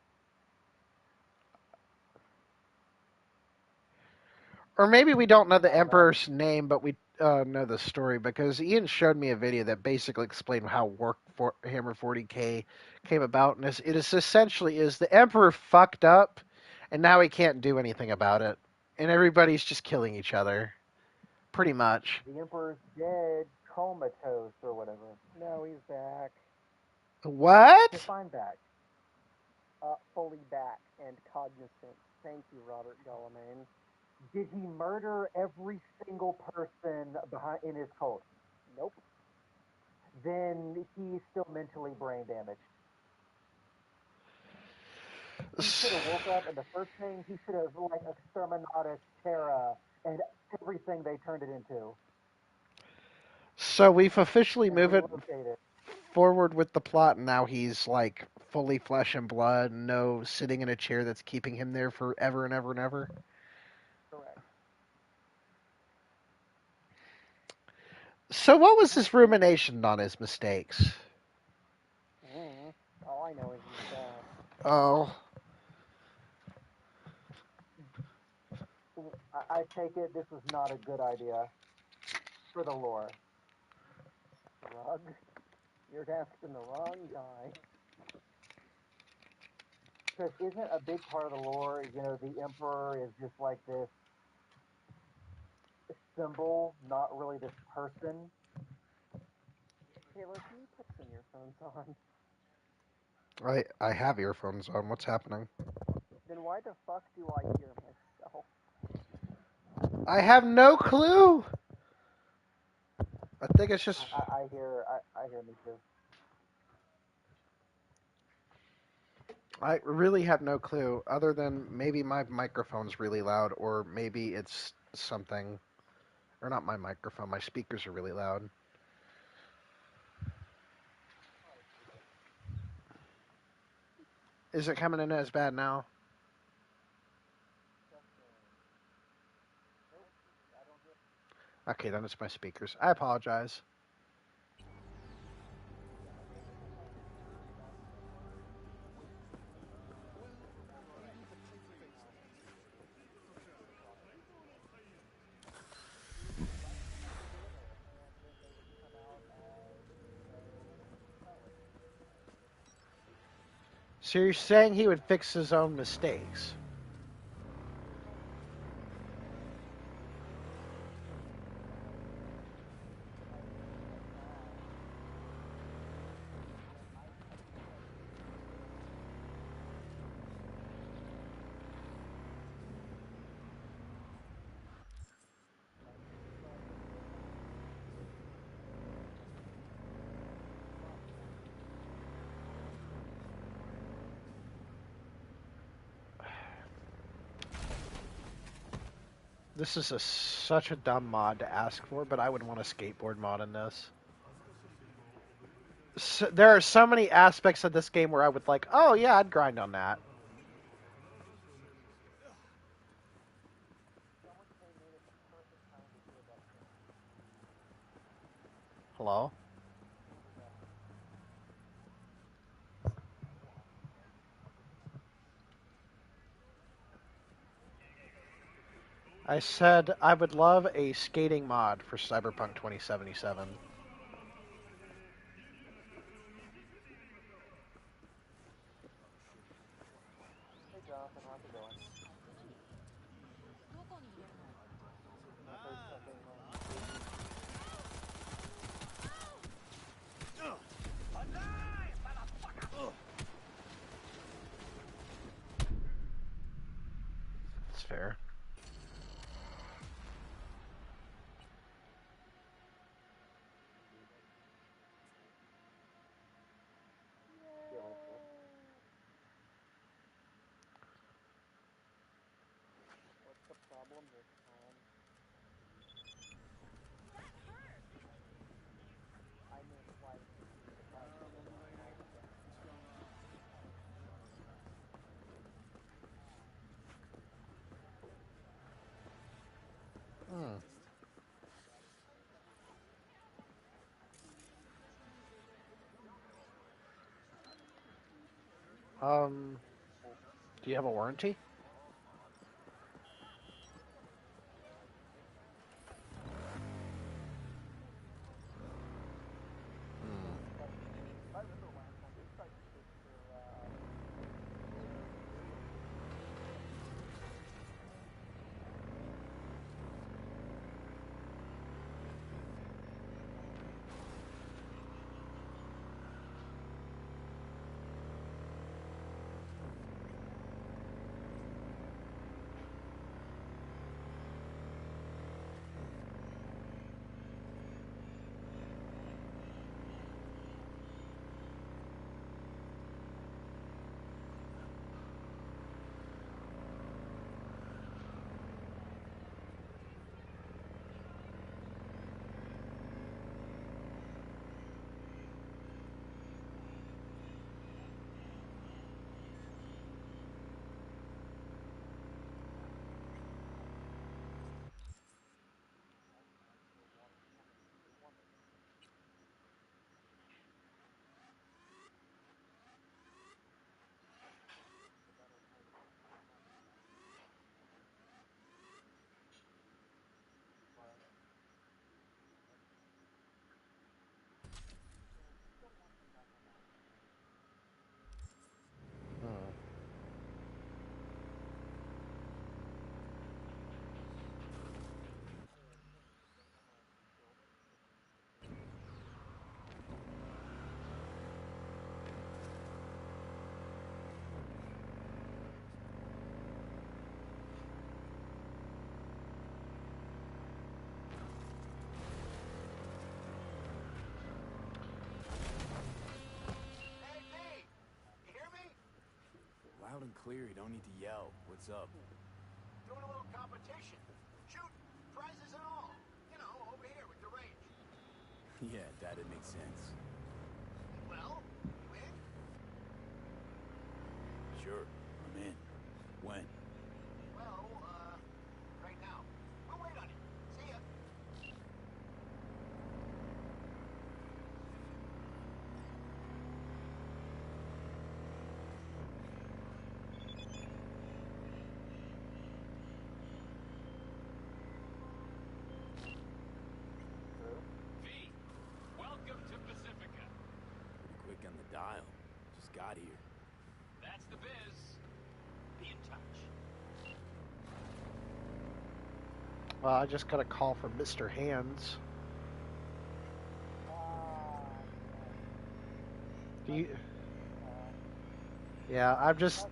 Or maybe we don't know the I don't know. Emperor's name, but we know the story because Ian showed me a video that basically explained how Hammer 40K came about, and it is essentially is the Emperor fucked up, and now he can't do anything about it, and everybody's just killing each other, pretty much. The emperor's dead, comatose or whatever. No, he's back. What? Define back. Fully back and cognizant. Thank you, Robert Gallimain. Did he murder every single person behind in his cult? Nope. Then he's still mentally brain damaged. He should have woke up, and the first thing he should have like exterminatus terra and everything they turned it into So we've officially and moved it relocated. forward with the plot, and now he's like fully flesh and blood, no sitting in a chair that's keeping him there forever and ever and ever. Correct. So what was his rumination on his mistakes? All I know is he's back. Oh, I take it this was not a good idea for the lore. Shrug. You're asking the wrong guy. Because isn't a big part of the lore, the emperor is just like this symbol, not really this person? Taylor, can you put some earphones on? I have earphones on. What's happening? Then why the fuck do I hear myself? I have no clue. I think it's just I hear me too. I really have no clue other than maybe my microphone's really loud or maybe it's something or not my microphone, my speakers are really loud. Is it coming in as bad now? Okay, then it's my speakers. I apologize. So you're saying he would fix his own mistakes? This is such a dumb mod to ask for, but I would want a skateboard mod in this. So, there are so many aspects of this game where I would like, oh yeah, I'd grind on that. Hello? I said I would love a skating mod for Cyberpunk 2077. Hey Jonathan, how's it going? My third Sunday month. It's fair. What's the problem this time? I meant like the problem with all the guns. Um, do you have a warranty? Hmm. But if I remember last time, they tried to push their material savings Hmm. Hey, V! You hear me? Loud and clear, you don't need to yell. What's up? Doing a little competition. Shooting. Prizes and all. You know, over here with the range. Yeah, that'd make sense. Well, you in? Sure, I'm in. When? Well, right now. We'll wait on you. See ya. V, welcome to Pacifica. Pretty quick on the dial. Just got here. That's the biz. Be in touch. Well, I just got a call from Mr. Hands. Do you? Yeah, I'm just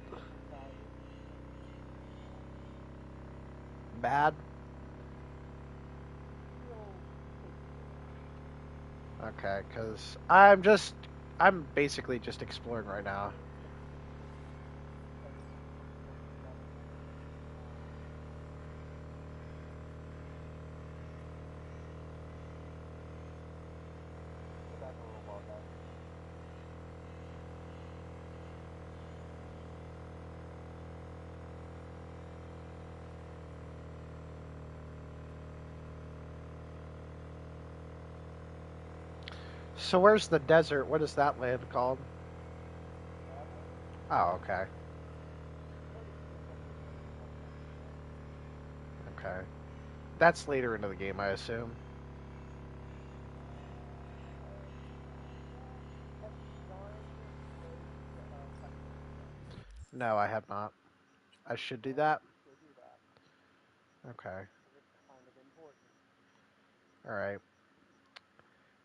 mad. Okay, because I'm basically just exploring right now. So where's the desert? What is that land called? Oh, okay. Okay. That's later into the game, I assume. No, I have not. I should do that. Okay. All right.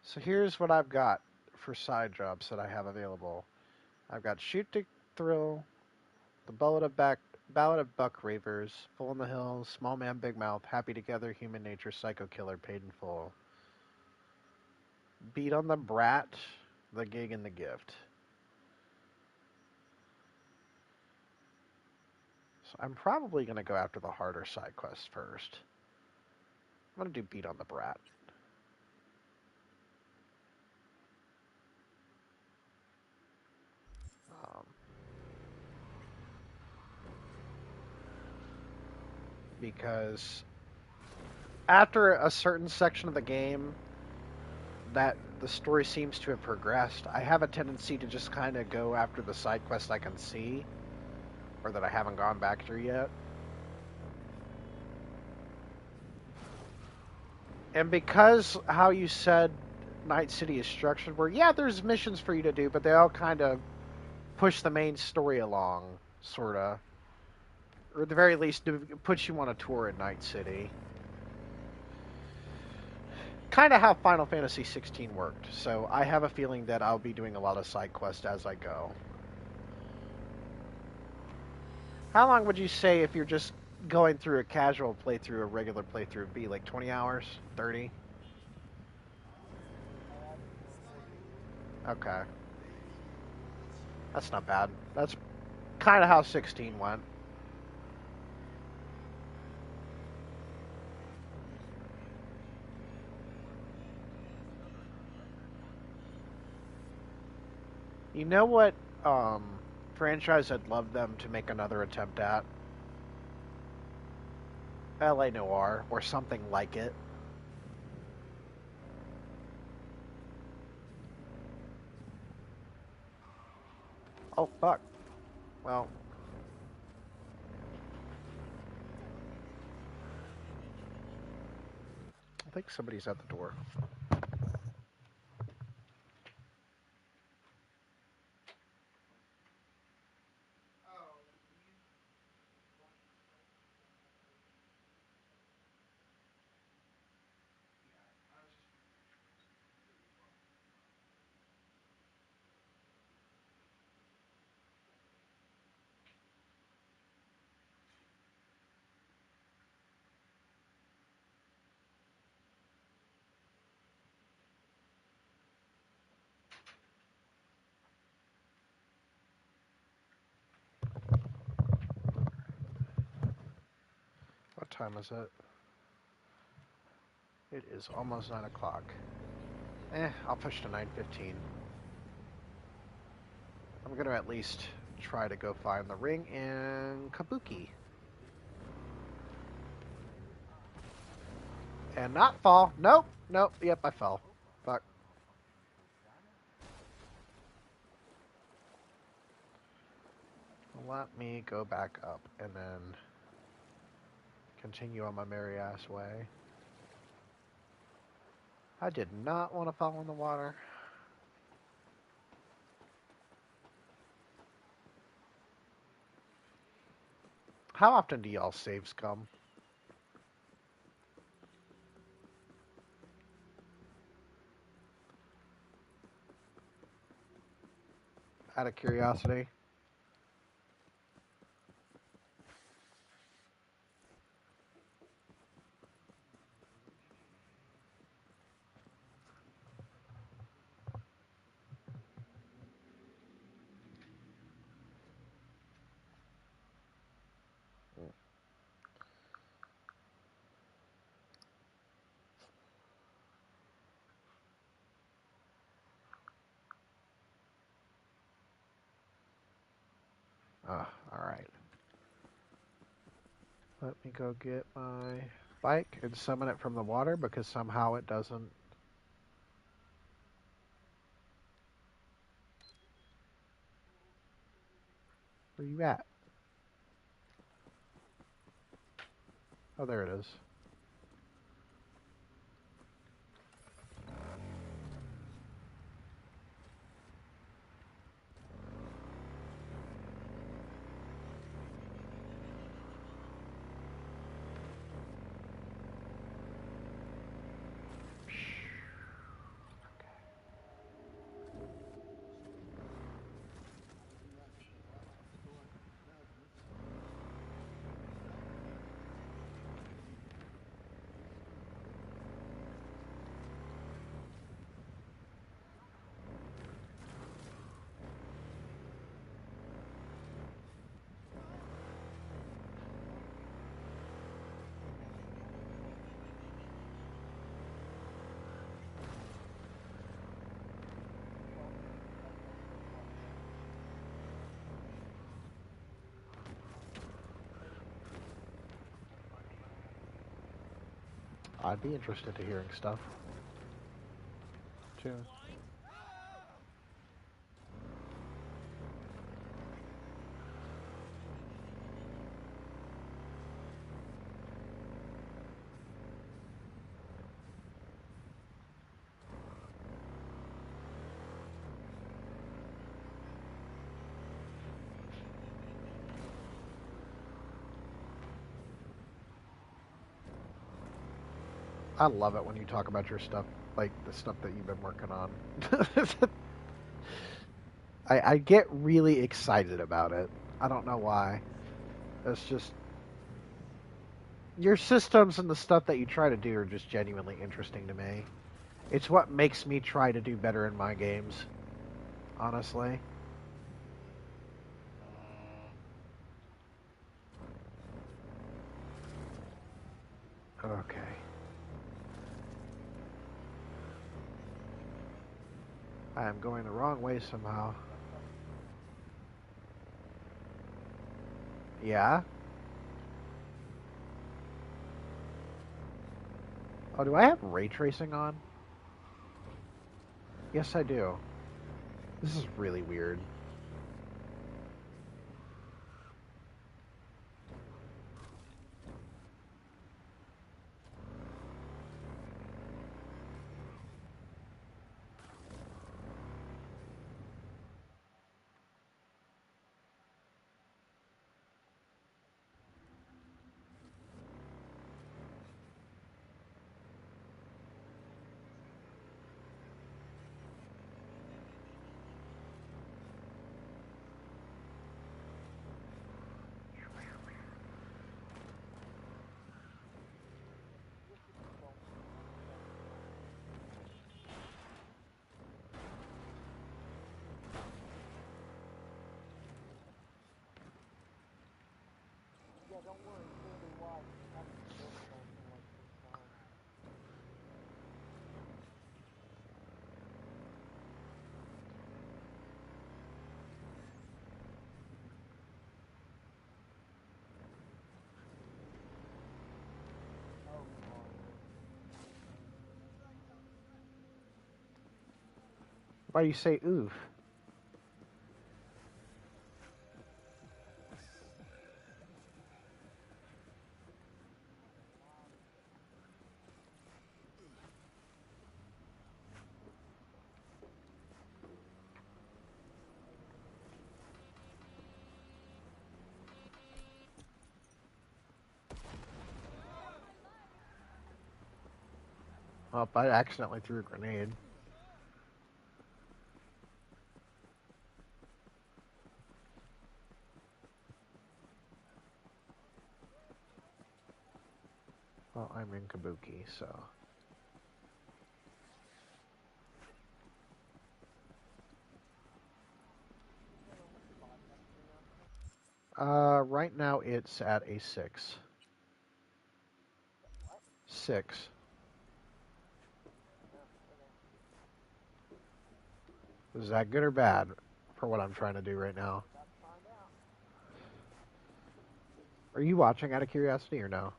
So here's what I've got for side jobs that I have available. I've got Shoot to Thrill, The Ballad of Buck Ravers, Full in the Hills, Small Man Big Mouth, Happy Together, Human Nature, Psycho Killer, Paid in Full, Beat on the Brat, The Gig and the Gift. So I'm probably going to go after the harder side quests first. I'm going to do Beat on the Brat. Um, because after a certain section of the game, that the story seems to have progressed. I have a tendency to just kind of go after the side quest I can see, or that I haven't gone back through yet. And because how you said Night City is structured, where, yeah, there's missions for you to do, but they all kind of push the main story along, sort of. Or at the very least, put you on a tour at Night City. Kind of how Final Fantasy 16 worked. So I have a feeling that I'll be doing a lot of side quests as I go. How long would you say if you're just going through a casual playthrough, a regular playthrough, would be like 20 hours? 30? Okay. That's not bad. That's kind of how 16 went. You know what franchise I'd love them to make another attempt at? LA Noir, or something like it. Oh, fuck. Well, I think somebody's at the door. What time is it? It is almost 9 o'clock. I'll push to 9:15. I'm going to at least try to go find the ring in Kabuki. And not fall. Nope. Nope. Yep, I fell. Fuck. Let me go back up and then continue on my merry ass way. I did not want to fall in the water. How often do y'all saves come? Out of curiosity. Alright. Let me go get my bike and summon it from the water because somehow it doesn't. Where you at? Oh, there it is. I'd be interested to hearing stuff. too. I love it when you talk about your stuff, like the stuff that you've been working on. I get really excited about it. I don't know why. It's just your systems and the stuff that you try to do are just genuinely interesting to me. It's what makes me try to do better in my games, honestly. Okay. I am going the wrong way somehow. Yeah? Oh, do I have ray tracing on? Yes, I do. This is really weird. Yeah, don't worry. Clearly, why you haven't been building the whole thing like 3 times. Oh, come on. Why do you say oof? Oh, I accidentally threw a grenade. Well, I'm in Kabuki, so... right now it's at a 6. 6. Is that good or bad for what I'm trying to do right now? About to find out. Are you watching out of curiosity or no? Not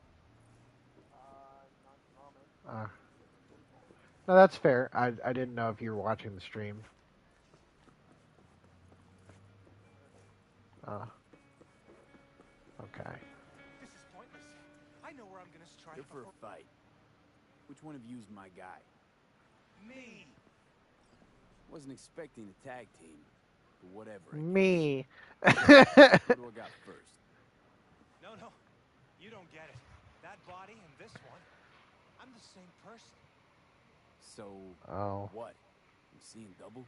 at the moment. Uh, no, that's fair. I didn't know if you were watching the stream. Okay. This is pointless. I know where I'm gonna strike. Good for a fight. Which one of you's my guy? Me. Wasn't expecting a tag team, but whatever. I guess. Me. What do I got first? No, you don't get it. That body and this one, I'm the same person. So, Oh. what? You seeing double?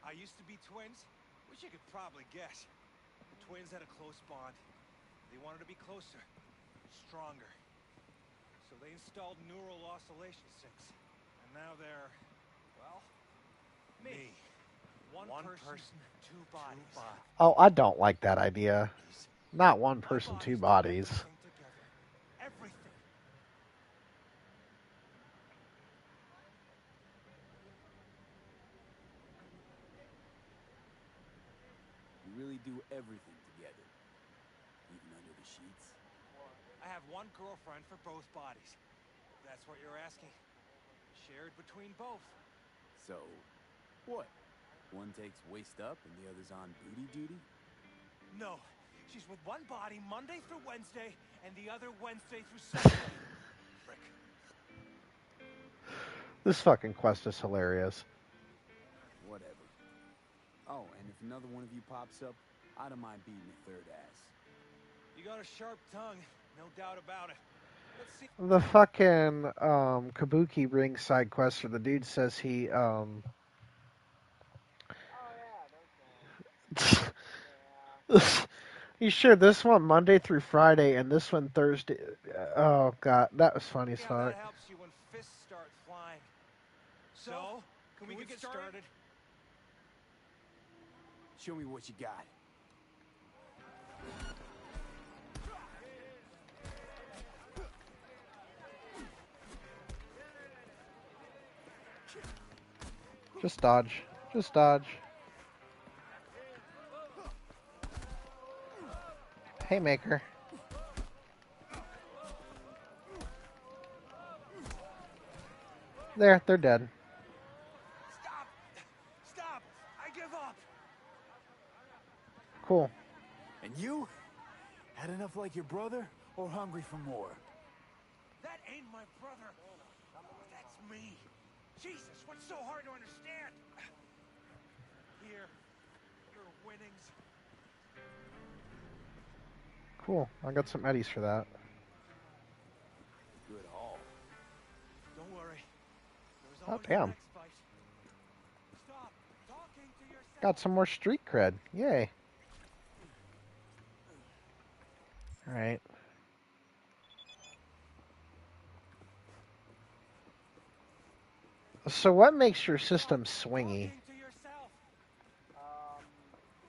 I used to be twins, which you could probably guess. The twins had a close bond. They wanted to be closer, stronger. So they installed neural oscillation sinks. And now they're, well, me. One person, two bodies. Oh, I don't like that idea. Not one My person, two bodies do bodies. everything together. Everything. You really do everything together. Even under the sheets? I have one girlfriend for both bodies. If that's what you're asking. Shared between both. So, what? One takes waist up and the other's on booty duty? No, she's with one body Monday through Wednesday, and the other Wednesday through Saturday. Frick. This fucking quest is hilarious. Whatever. Oh, and if another one of you pops up, I don't mind beating a third ass. You got a sharp tongue, no doubt about it. Let's see. The fucking Kabuki ring side quest where the dude says he Oh yeah, those guys. Yeah. you sure this one Monday through Friday and this one Thursday? Oh god, that was funny as See how that fuck. helps you when fists start flying. So, can we get started? Show me what you got. Just dodge. Just dodge. Haymaker. There, they're dead. Stop! Stop! I give up! Cool. And you? Had enough like your brother, or hungry for more? That ain't my brother. That's me. Jesus, what's so hard to understand? Here, your winnings. Cool. I got some eddies for that. Good haul. Don't worry. There's Oh always the damn. next fight. Stop talking to yourself. Got some more street cred. Yay. Alright. So what makes your system swingy? Talking to yourself.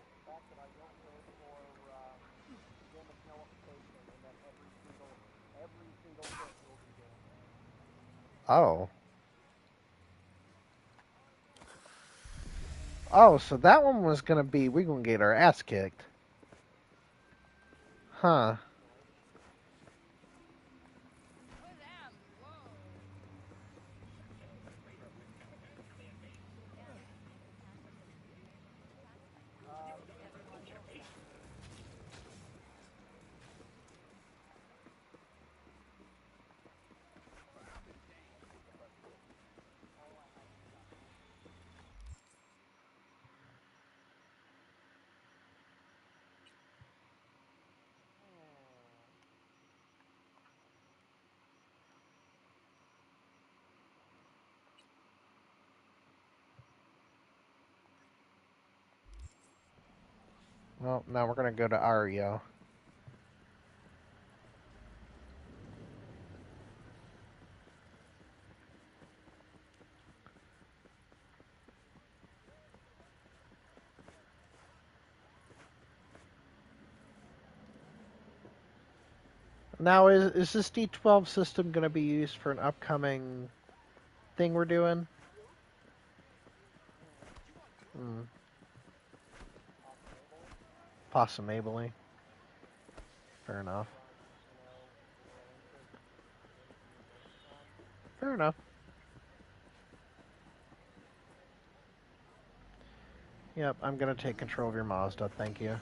The fact that I don't go for damage nullification and that every single hit will do damage. Oh. Oh, so that one was gonna be we're gonna get our ass kicked. Huh. Well, now we're gonna go to Ario. Now, is this D12 system going to be used for an upcoming thing we're doing? Hmm. Possibly. Fair enough. Fair enough. Yep, I'm going to take control of your Mazda, thank you.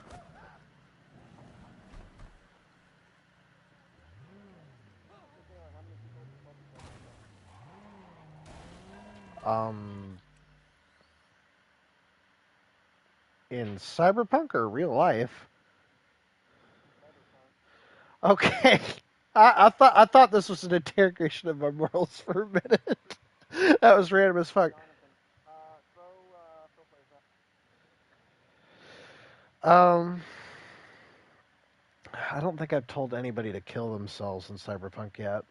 In Cyberpunk or real life? Okay. I thought this was an interrogation of my morals for a minute. That was random as fuck. Um, I don't think I've told anybody to kill themselves in Cyberpunk yet.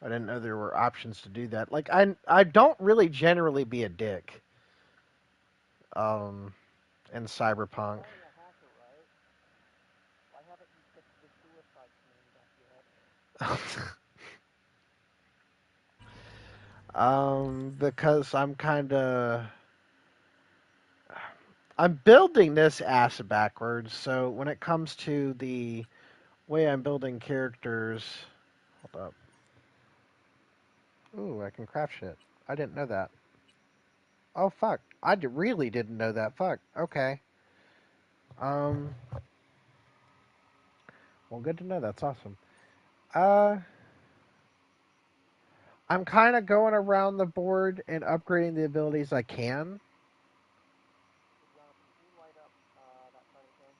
I didn't know there were options to do that. Like I don't really generally be a dick. In Cyberpunk. Why haven't you fixed the suicide command up yet? Because I'm building this ass backwards. So when it comes to the way I'm building characters. Hold up. Ooh, I can craft shit. I didn't know that. Oh fuck! Really didn't know that. Fuck. Okay. Um. Well, good to know. That's awesome. Uh, I'm kind of going around the board and upgrading the abilities I can. Jonathan, can you light up that side of the game?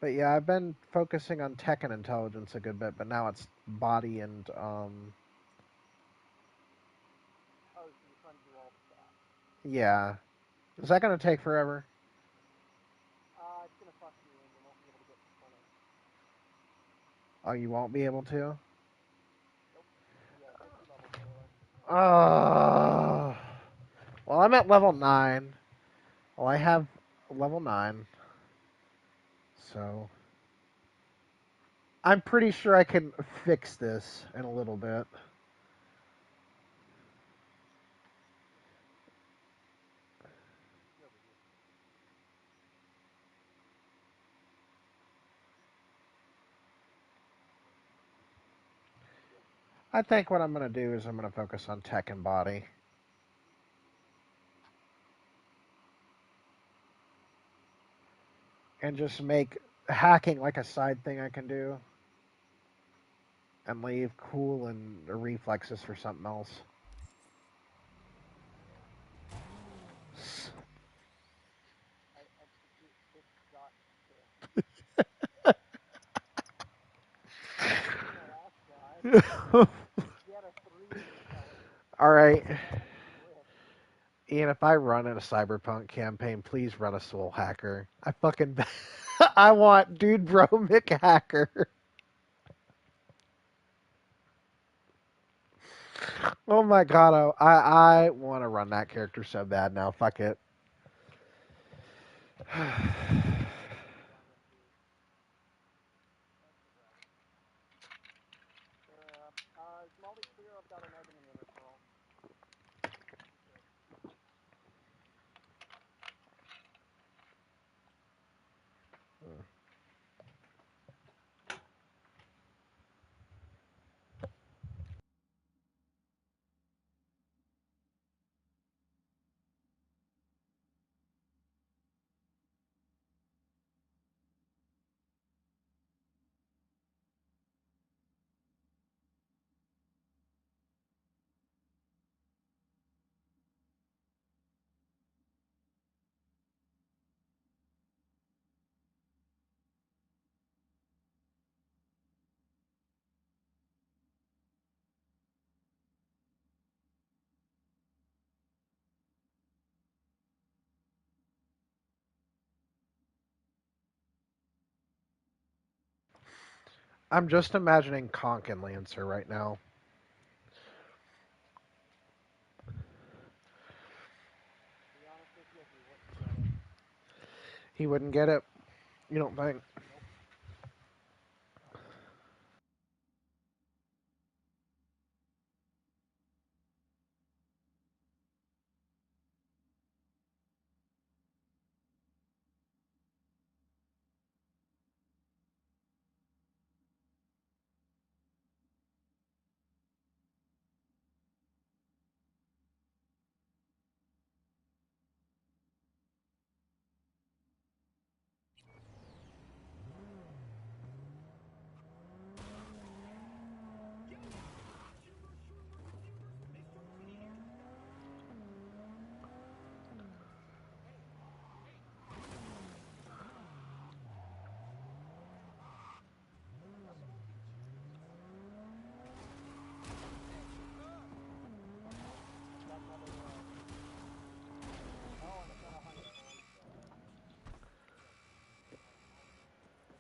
But yeah, I've been focusing on tech and intelligence a good bit, but now it's body and Oh, so you're trying to do all the stats. yeah. Is that gonna take forever? It's gonna fuck you, and you won't be able to get to 20. Oh, you won't be able to. Nope. Yeah, go 2 levels, Taylor. Oh. Well, I'm at level 9. Well, I have level 9, so I'm pretty sure I can fix this in a little bit. You're over here. I think what I'm going to do is I'm going to focus on tech and body and just make hacking like a side thing I can do and leave cool and reflexes for something else. It's got to. Even the last guy, he had a 3 in intelligence. All right. He had grit. Ian, if I run in a Cyberpunk campaign, please run a Soul Hacker. I fucking I want Dude Bro Mick Hacker. Oh my god, I want to run that character so bad now. Fuck it. Smalley clear, I've got an editing and referral. I'm just imagining Conk and Lancer right now. To be honest with you, he wouldn't get it. He wouldn't get it. You don't think? Nope. Got another, oh, and I've got a honeycomb.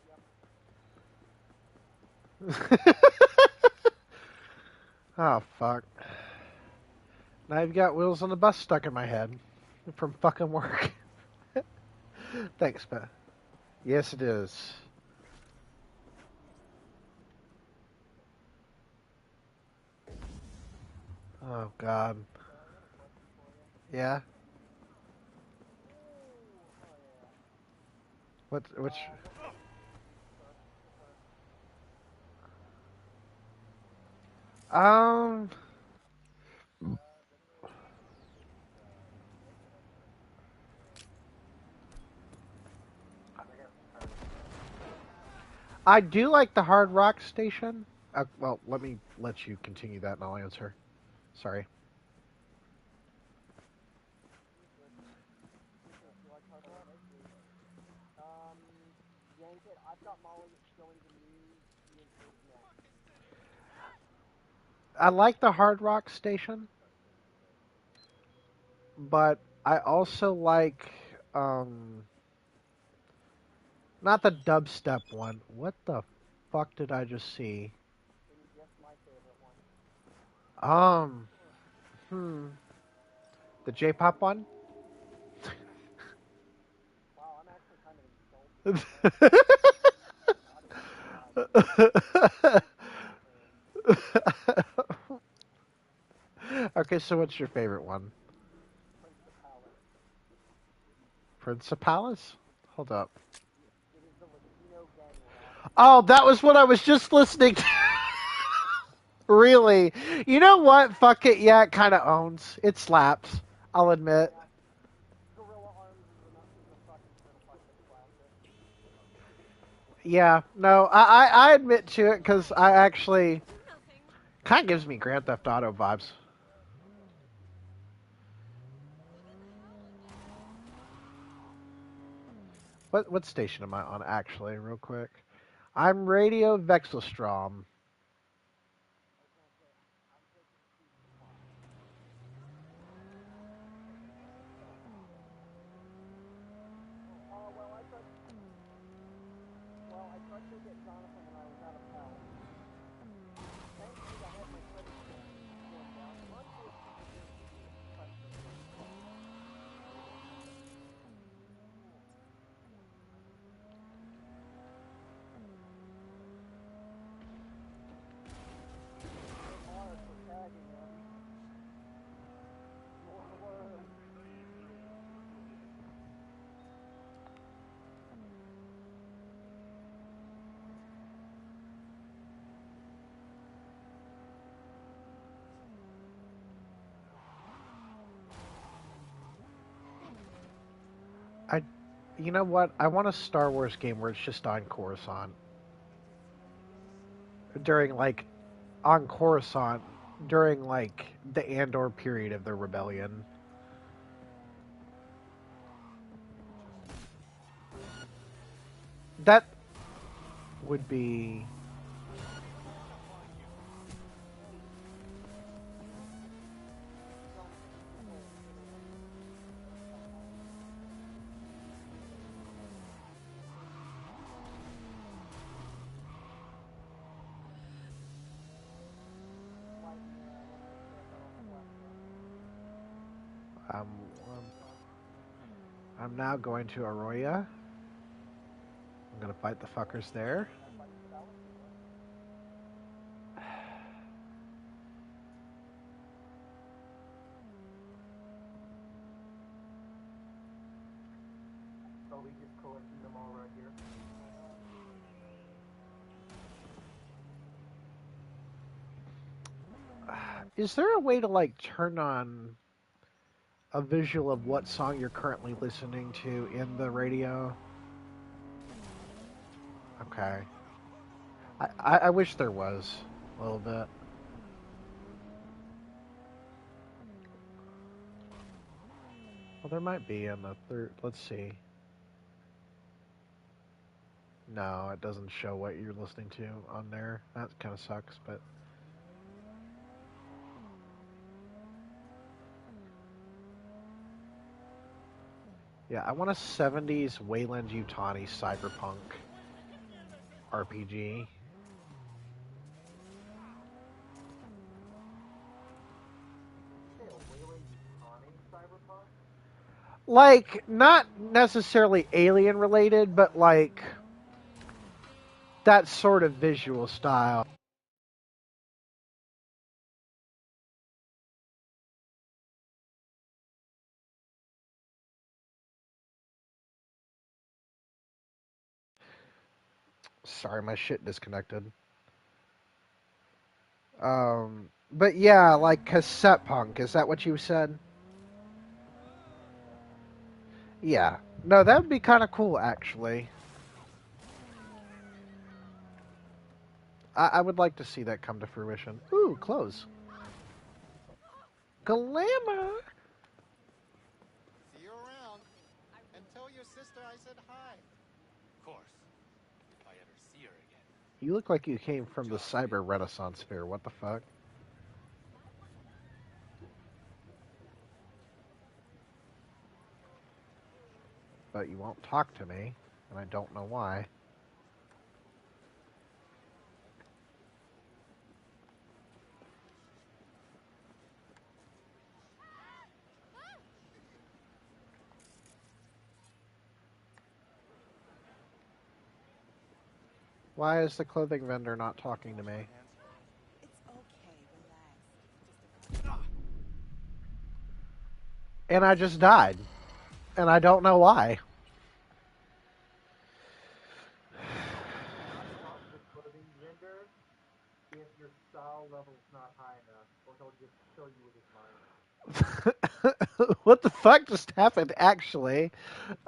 Yep. Oh fuck. Now I've got wheels on the bus stuck in my head from fucking work. Thanks, Pat. Yes, it is. Oh god. Taylor, I got a question for you. Yeah. Ooh, oh yeah. Which? What Um, I do like the Hard Rock Station. Well, let you continue that, and I'll answer. Sorry. You like Hard Rock? Um, yank it. I've got Molly going to me. Is next. I like the Hard Rock Station, but I also like not the dubstep one. What the fuck did I just see? Then you guess my favorite one. Um, hmm, the J-pop one. Wow, I'm actually kind of insulted. Not even gonna lie. Okay, so what's your favorite one? Principality. Principales? Hold up. It is the Latino gang rock. Oh, that was what I was just listening to. Really? You know what? Fuck it. Yeah, it kind of owns. It slaps. I'll admit. Yeah, Gorilla Arms is a fucking certified hit classic. Yeah. No, I admit to it because I actually Nothing. kind of gives me Grand Theft Auto vibes. What station am I on actually? Real quick. I'm Radio Vexelstrom. Tried to get Jonathan when I was out of power. Thankfully, I had my credit scored down. Run to a superhero question. Mars for tagging him. More worms. I, you know what? I want a Star Wars game where it's just on Coruscant during like on Coruscant during like the Andor period of the rebellion. That would be um, um I'm now going to Arroya. I'm gonna fight the fuckers there. So we just collecting them all right here. Is there a way to like turn on a visual of what song you're currently listening to in the radio? Okay. I wish there was a little bit. Well, there might be in the third. Let's see. No, it doesn't show what you're listening to on there. That kind of sucks, but yeah, I want a 70s Wayland Yutani Cyberpunk RPG. Say a Wayland Yutani Cyberpunk? Like, not necessarily alien related, but like that sort of visual style. Sorry, my shit disconnected. But yeah, like cassette punk. Is that what you said? Yeah. No, that would be kind of cool, actually. I would like to see that come to fruition. Ooh, clothes. Glamour. See you around. And tell your sister I said hi. Of course. If I ever see her again. You look like you came from the Job Cyber Renaissance fair. What the fuck? But you won't talk to me, and I don't know why. Why is the clothing vendor not talking to me? It's okay, relax. And I just died. And I don't know why. Not talk to the clothing vendor if your style level's not high enough, or he'll just kill you with his mind. What the fuck just happened, actually?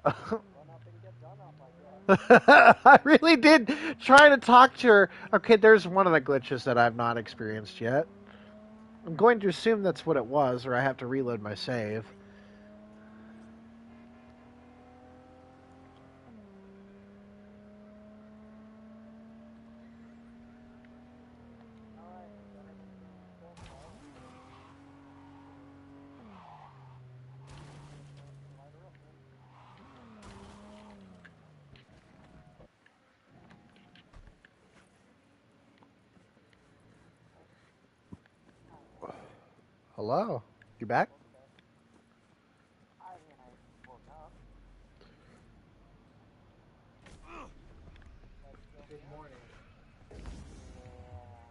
Run up and get done up, I guess. I really did try to talk to her. Okay, there's one of the glitches that I've not experienced yet. I'm going to assume that's what it was, or I have to reload my save. Alright, got everything set up. Light her up, man. Hello? You back? Okay. I mean, I woke up. That still Good me up? morning. Yeah,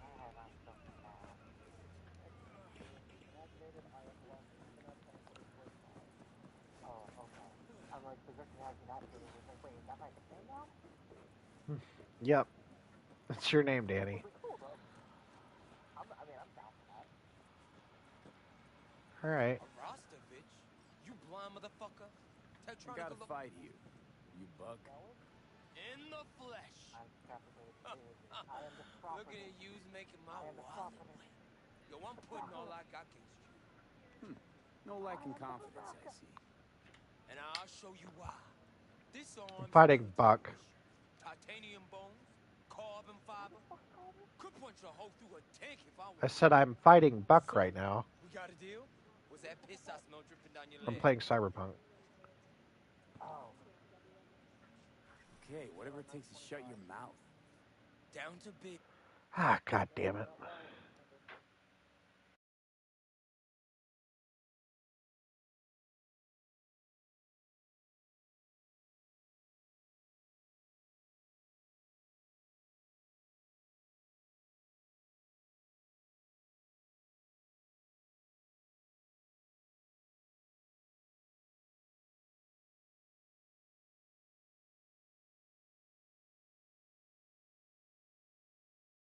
I have on something now. Activated, I have left internet connectivity voicemail. Oh, okay. I'm like, position has been activated. I was like, wait, is that my nickname now? Yep. That's your name, Danny. Pretty cool, though. I mean, I'm down for that. Alright. A roster, bitch. You blind motherfucker. We got a fight here. You buck? Going? In the flesh. I'm captivated. I am the Look property. at you's making my I am the wallet property. wet. Yo, I'm The putting all property. I got against you. No I lack in am the confidence, I berserker. see. And I'll show you why. This arm's Fighting military Buck. issue. Titanium bones, carbon fiber. Could punch a hole through a tank if I I wanted. said I'm fighting Buck So, right now. we got a deal? Was that piss I smell dripping down your I'm leg? playing Cyberpunk. Oh. Okay, whatever it takes to shut your mouth. Down to bed. Ah, god damn it.